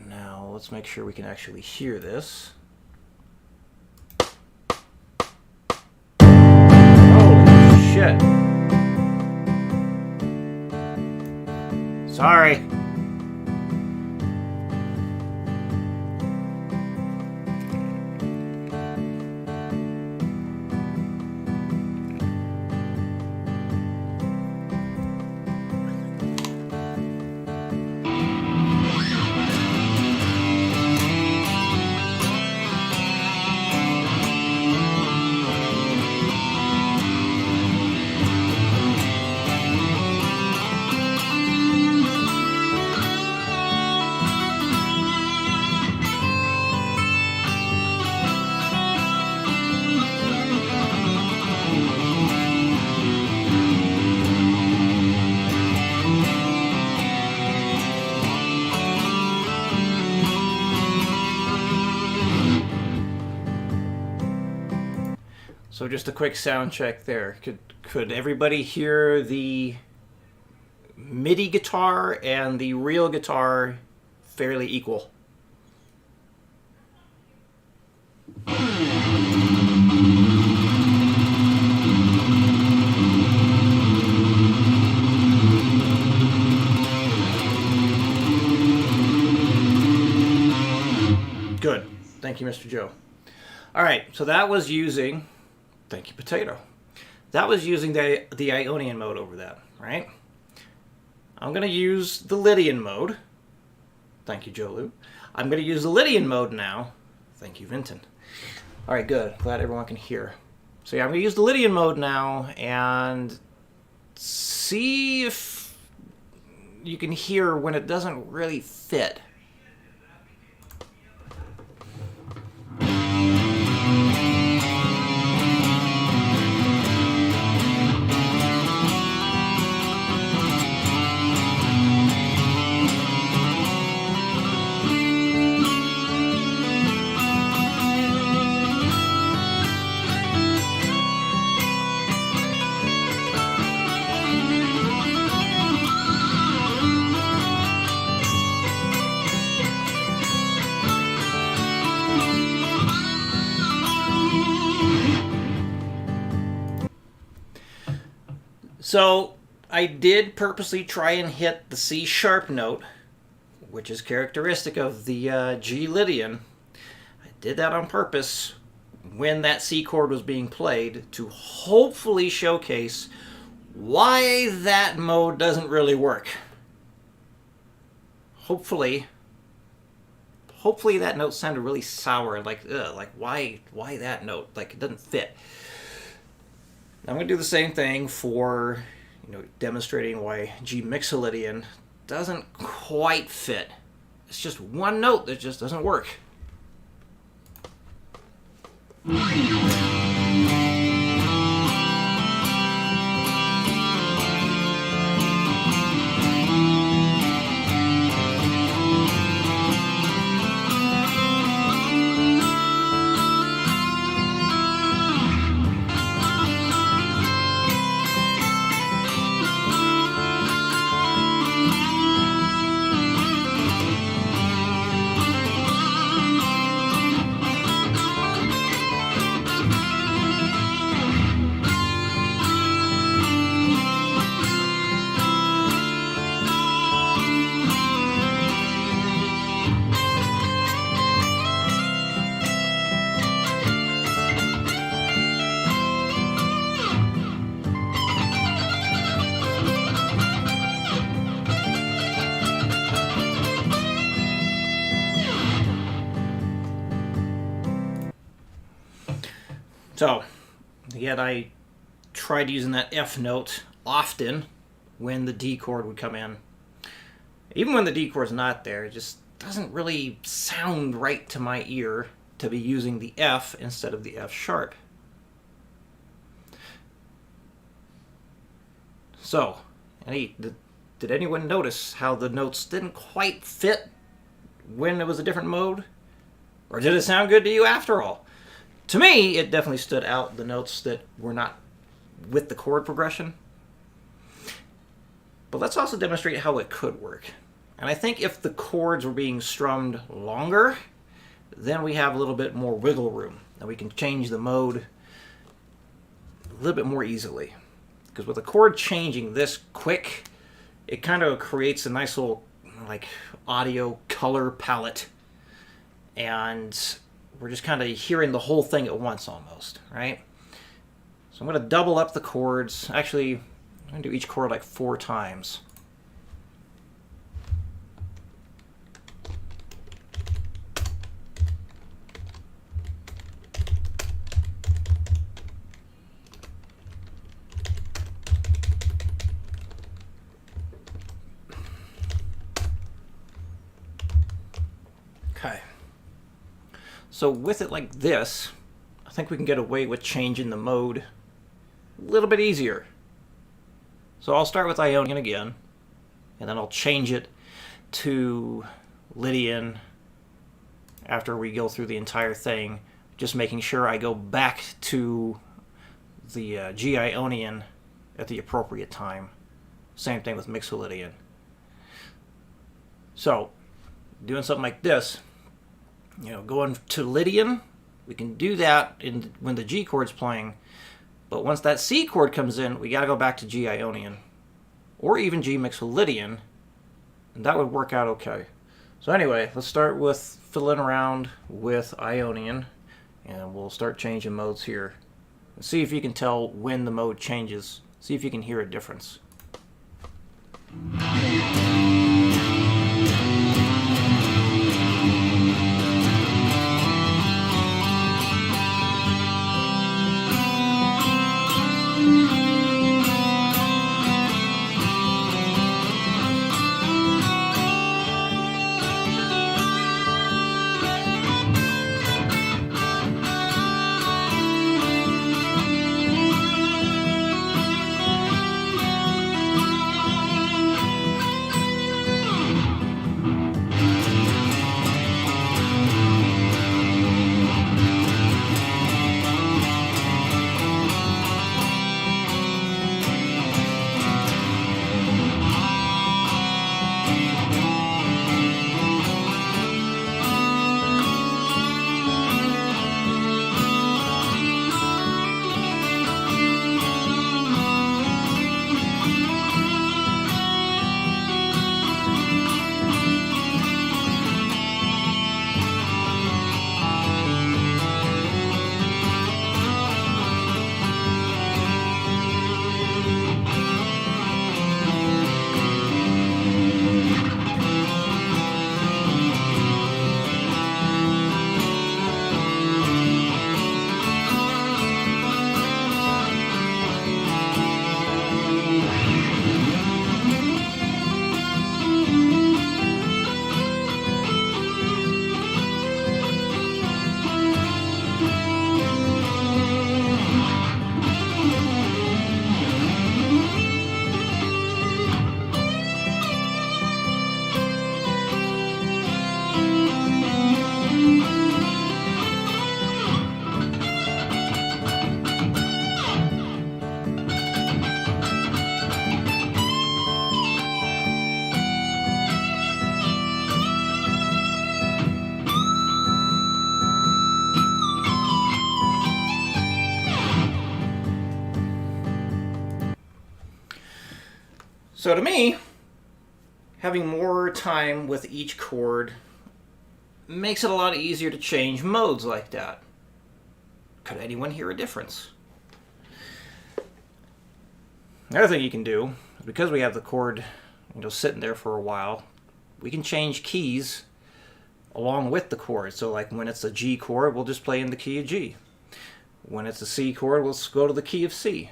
Now let's make sure we can actually hear this. Holy shit. Sorry. So just a quick sound check there. Could everybody hear the MIDI guitar and the real guitar fairly equal? Good. Thank you, Mr. Joe. All right, so that was using, thank you, Potato. That was using the Ionian mode over that, right? I'm going to use the Lydian mode. Thank you, Jolu. I'm going to use the Lydian mode now. Thank you, Vinton. All right, good. Glad everyone can hear. So yeah, I'm going to use the Lydian mode now and see if you can hear when it doesn't really fit. So I did purposely try and hit the C sharp note, which is characteristic of the G Lydian. I did that on purpose when that C chord was being played to hopefully showcase why that mode doesn't really work. Hopefully that note sounded really sour, like why that note? Like it doesn't fit. I'm going to do the same thing for, demonstrating why G Mixolydian doesn't quite fit. It's just one note that just doesn't work. So, yet I tried using that F note often when the D chord would come in. Even when the D chord's not there, it just doesn't really sound right to my ear to be using the F instead of the F sharp. So, did anyone notice how the notes didn't quite fit when it was a different mode? Or did it sound good to you after all? To me, it definitely stood out, the notes that were not with the chord progression. But let's also demonstrate how it could work. And I think if the chords were being strummed longer, then we have a little bit more wiggle room, and we can change the mode a little bit more easily. Because with a chord changing this quick, it kind of creates a nice little audio color palette. And we're just kind of hearing the whole thing at once almost, right? So I'm going to double up the chords. Actually, I'm going to do each chord 4 times. Okay. So with it like this, I think we can get away with changing the mode a little bit easier. So I'll start with Ionian again, and then I'll change it to Lydian after we go through the entire thing, just making sure I go back to the G Ionian at the appropriate time. Same thing with Mixolydian. So, doing something like this, going to Lydian, we can do that when the G chord's playing. But once that C chord comes in, we got to go back to G Ionian, or even G Mixolydian, and that would work out okay. So anyway, let's start with fiddling around with Ionian, and we'll start changing modes here. See if you can tell when the mode changes. See if you can hear a difference. So to me, having more time with each chord makes it a lot easier to change modes like that. Could anyone hear a difference? Another thing you can do, because we have the chord sitting there for a while, we can change keys along with the chord. So like when it's a G chord, we'll just play in the key of G. When it's a C chord, we'll go to the key of C.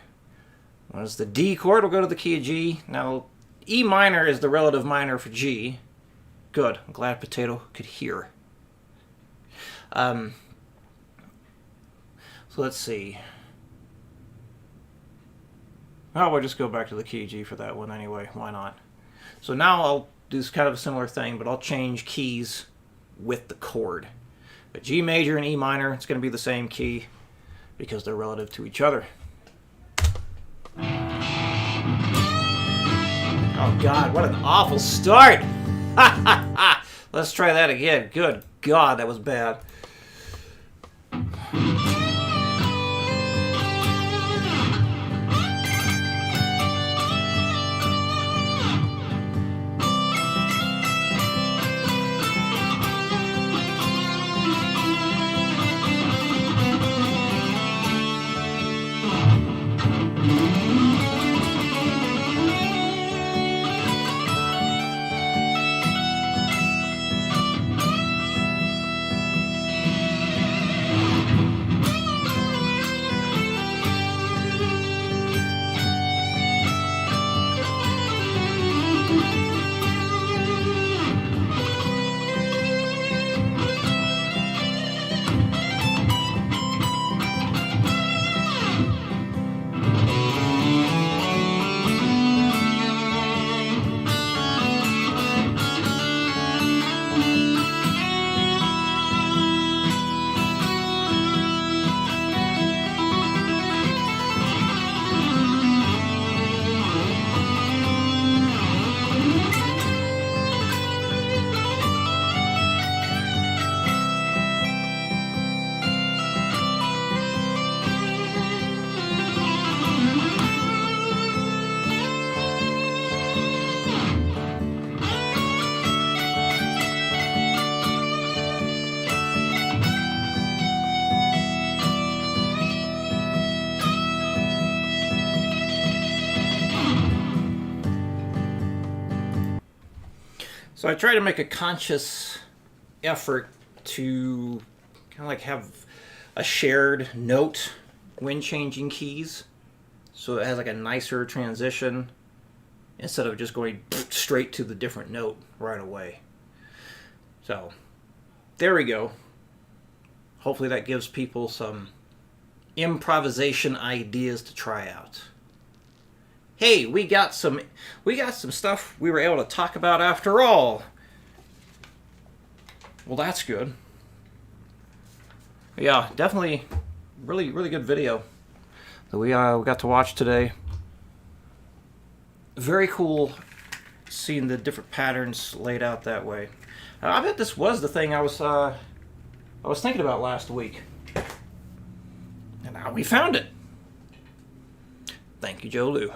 When it's the D chord, we'll go to the key of G. Now, E minor is the relative minor for G. Good. I'm glad Potato could hear. So let's see. Oh, we'll just go back to the key of G for that one anyway. Why not? So now I'll do kind of a similar thing, but I'll change keys with the chord. But G major and E minor, it's going to be the same key because they're relative to each other. Oh God, what an awful start! Let's try that again. Good God, that was bad. So I try to make a conscious effort to kind of like have a shared note when changing keys, so it has like a nicer transition instead of just going straight to the different note right away. So there we go. Hopefully that gives people some improvisation ideas to try out. Hey, we got some stuff we were able to talk about after all. Well, that's good. Yeah, definitely really good video that we got to watch today. Very cool seeing the different patterns laid out that way. I bet this was the thing I was thinking about last week. And now we found it. Thank you, Joe Lou.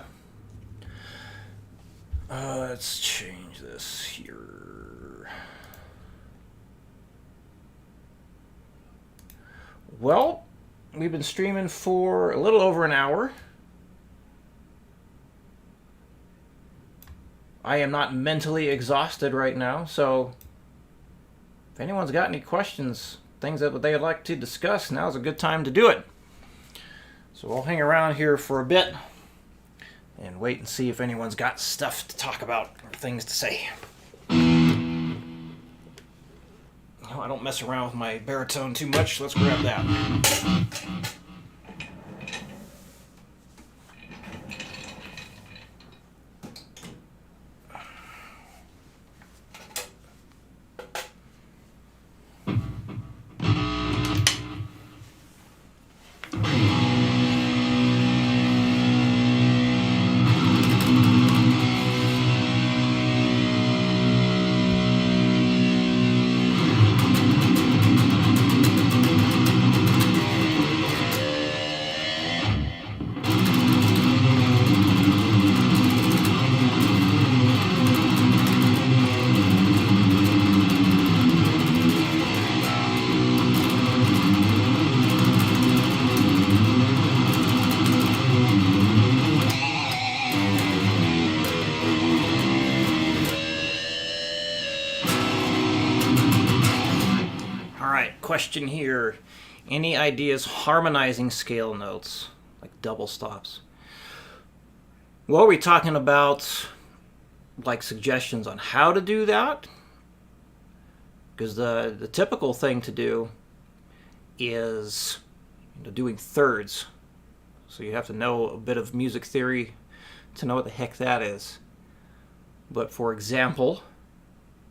Let's change this here. Well, we've been streaming for a little over an hour. I am not mentally exhausted right now, so if anyone's got any questions, things that they'd like to discuss, now's a good time to do it. So I'll hang around here for a bit and wait and see if anyone's got stuff to talk about or things to say. No, I don't mess around with my baritone too much. Let's grab that. Question here. Any ideas harmonizing scale notes, like double stops? Well, are we talking about like suggestions on how to do that? Because the typical thing to do is doing thirds. So you have to know a bit of music theory to know what the heck that is. But for example,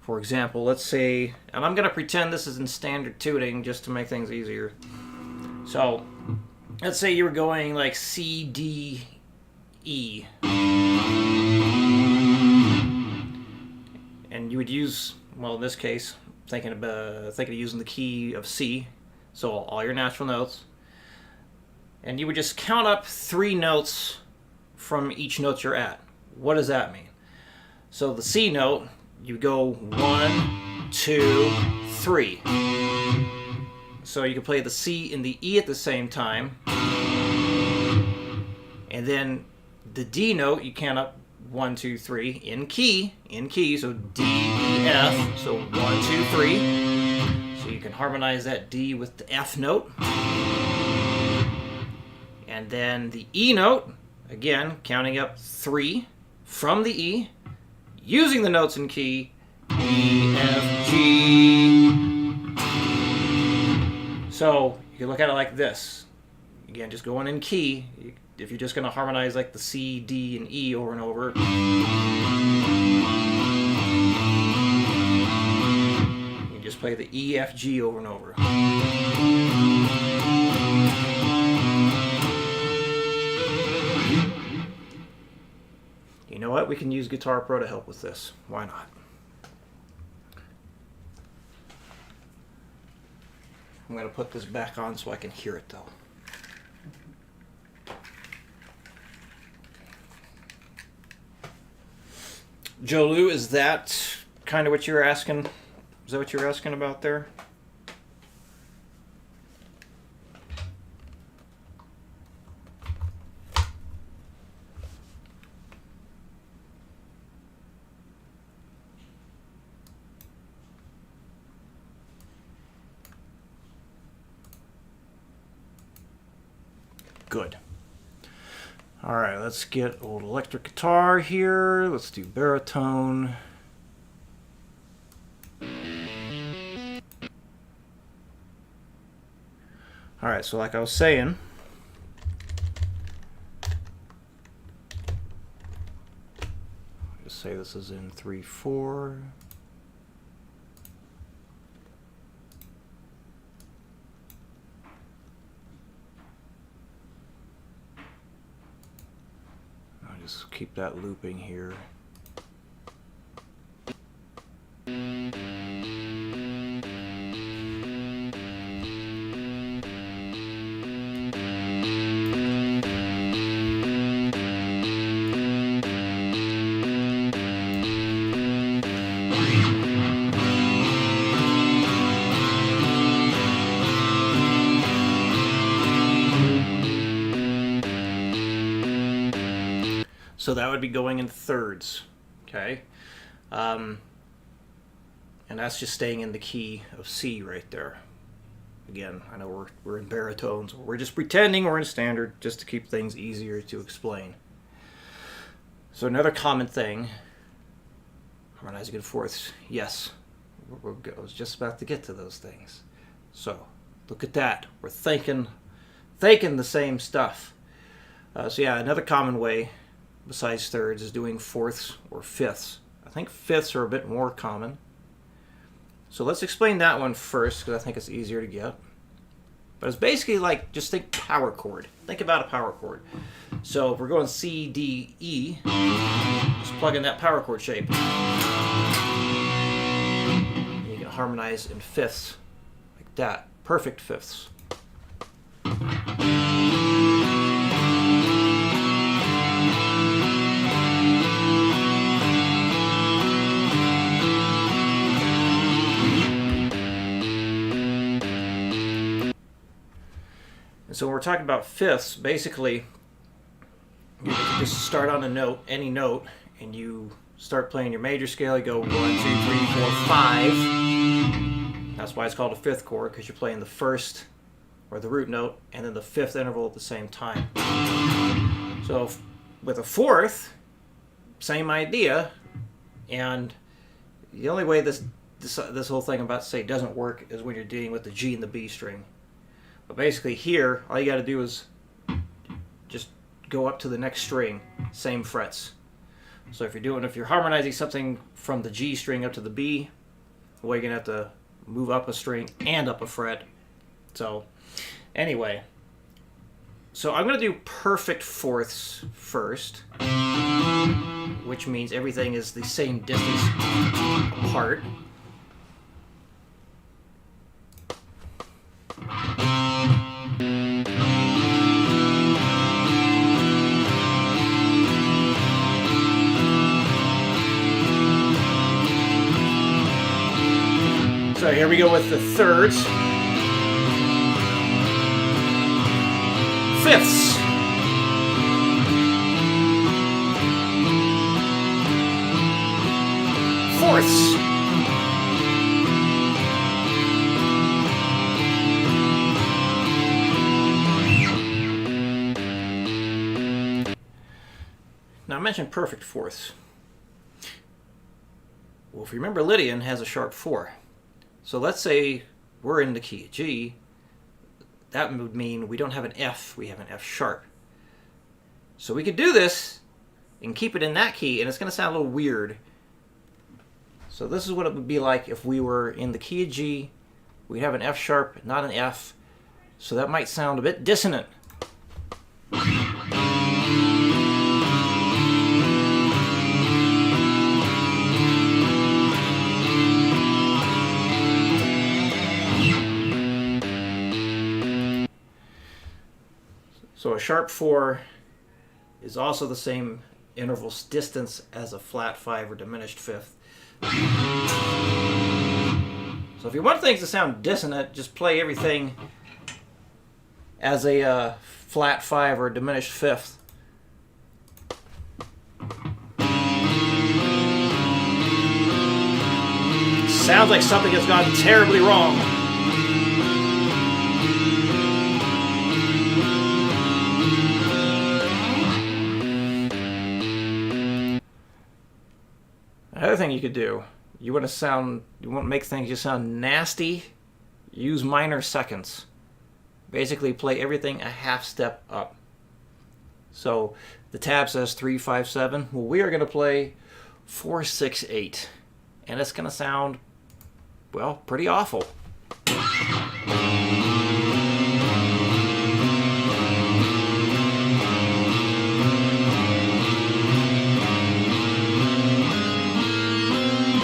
let's say, and I'm going to pretend this is in standard tuning just to make things easier. So, let's say you were going like C, D, E. And you would use, well, in this case, thinking of using the key of C, so all your natural notes. And you would just count up 3 notes from each note you're at. What does that mean? So the C note, you go 1, 2, 3. So you can play the C and the E at the same time. And then the D note, you count up 1, 2, 3 in key, so D, E, F. So 1, 2, 3. So you can harmonize that D with the F note. And then the E note, again, counting up 3 from the E, using the notes in key, E, F, G. So you can look at it like this. Again, just going in key. If you're just going to harmonize like the C, D, and E over and over, you just play the E, F, G over and over. You know what? We can use Guitar Pro to help with this. Why not? I'm going to put this back on so I can hear it, though. Joe Lou, is that kind of what you're asking? Is that what you're asking about there? Good. All right, let's get old electric guitar here. Let's do baritone. All right, so like I was saying, just say this is in 3/4. I'll just keep that looping here. So that would be going in thirds, okay? And that's just staying in the key of C right there. Again, I know we're in baritones. We're just pretending we're in standard just to keep things easier to explain. So another common thing, harmonizing in fourths. Yes, I was just about to get to those things. So look at that. We're thinking the same stuff. So yeah, another common way besides thirds is doing fourths or fifths. I think fifths are a bit more common. So let's explain that one first because I think it's easier to get. But it's basically like, just think power chord. Think about a power chord. So if we're going C, D, E, just plug in that power chord shape. And you can harmonize in fifths like that. Perfect fifths. So when we're talking about fifths, basically, you just start on a note, any note, and you start playing your major scale. You go 1, 2, 3, 4, 5. That's why it's called a fifth chord, because you're playing the first, or the root note, and then the fifth interval at the same time. So with a fourth, same idea, and the only way this whole thing I'm about to say doesn't work is when you're dealing with the G and the B string. But basically here, all you got to do is just go up to the next string, same frets. So if you're harmonizing something from the G string up to the B, well, you're going to have to move up a string and up a fret. So anyway, so I'm going to do perfect fourths first, which means everything is the same distance apart. So here we go with the thirds. Fifths. Fourths. Now I mentioned perfect fourths. Well, if you remember, Lydian has a sharp 4. So let's say we're in the key of G. That would mean we don't have an F, we have an F sharp. So we could do this and keep it in that key, and it's going to sound a little weird. So this is what it would be like if we were in the key of G. We'd have an F sharp, not an F. So that might sound a bit dissonant. So a sharp 4 is also the same interval distance as a flat 5 or diminished fifth. So if you want things to sound dissonant, just play everything as a flat 5 or diminished fifth. Sounds like something has gone terribly wrong. thing you could do, you want to make things just sound nasty, use minor seconds. Basically play everything a half step up. So the tab says 3-5-7. Well, we are going to play 4-6-8. And it's going to sound, well, pretty awful.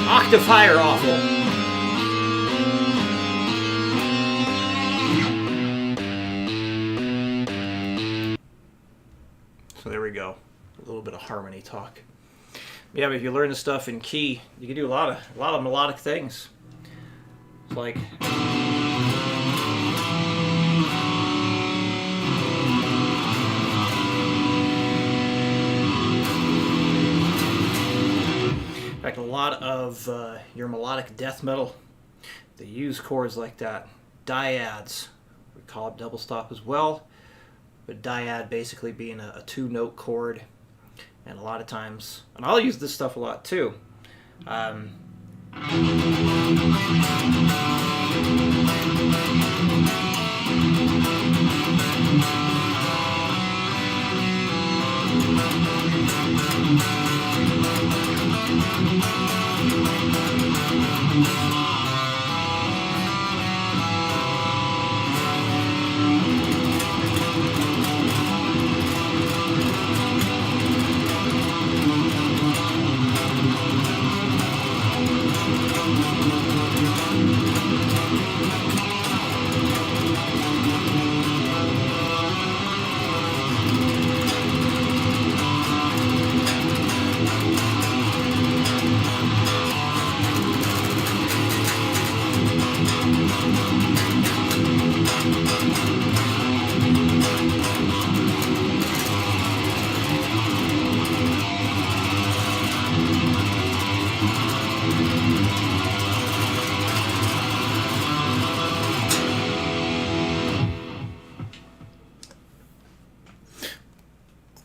Octave higher awful. So there we go. A little bit of harmony talk. Yeah, but if you learn the stuff in key, you can do a lot of melodic things. It's like in fact, a lot of your melodic death metal, they use chords like that. Dyads, we call it double stop as well, but dyad basically being a two-note chord, and a lot of times, and I'll use this stuff a lot too.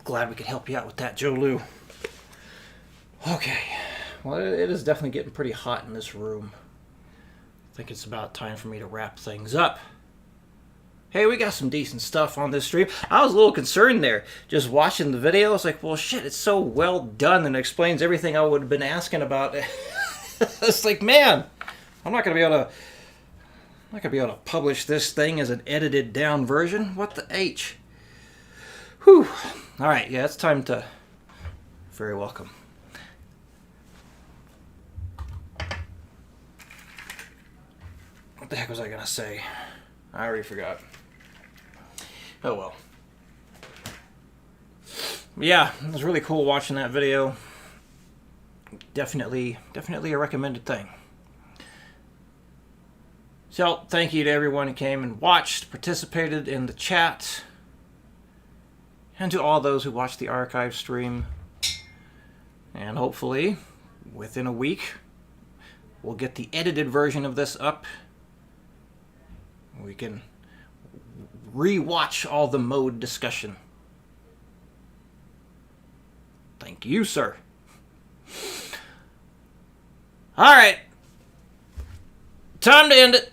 Glad we could help you out with that, Joe Lou. Okay, well, it is definitely getting pretty hot in this room. I think it's about time for me to wrap things up. Hey, we got some decent stuff on this stream. I was a little concerned there, just watching the video. I was like, well, shit, it's so well done and explains everything I would have been asking about. It's like, man, I'm not gonna be able to publish this thing as an edited down version. What the H? Whew. All right, yeah, it's time to... Very welcome. What the heck was I going to say? I already forgot. Oh, well. Yeah, it was really cool watching that video. Definitely a recommended thing. So, thank you to everyone who came and watched, participated in the chat. And to all those who watched the archive stream. And hopefully, within a week, we'll get the edited version of this up. We can re-watch all the mode discussion. Thank you, sir. All right. Time to end it.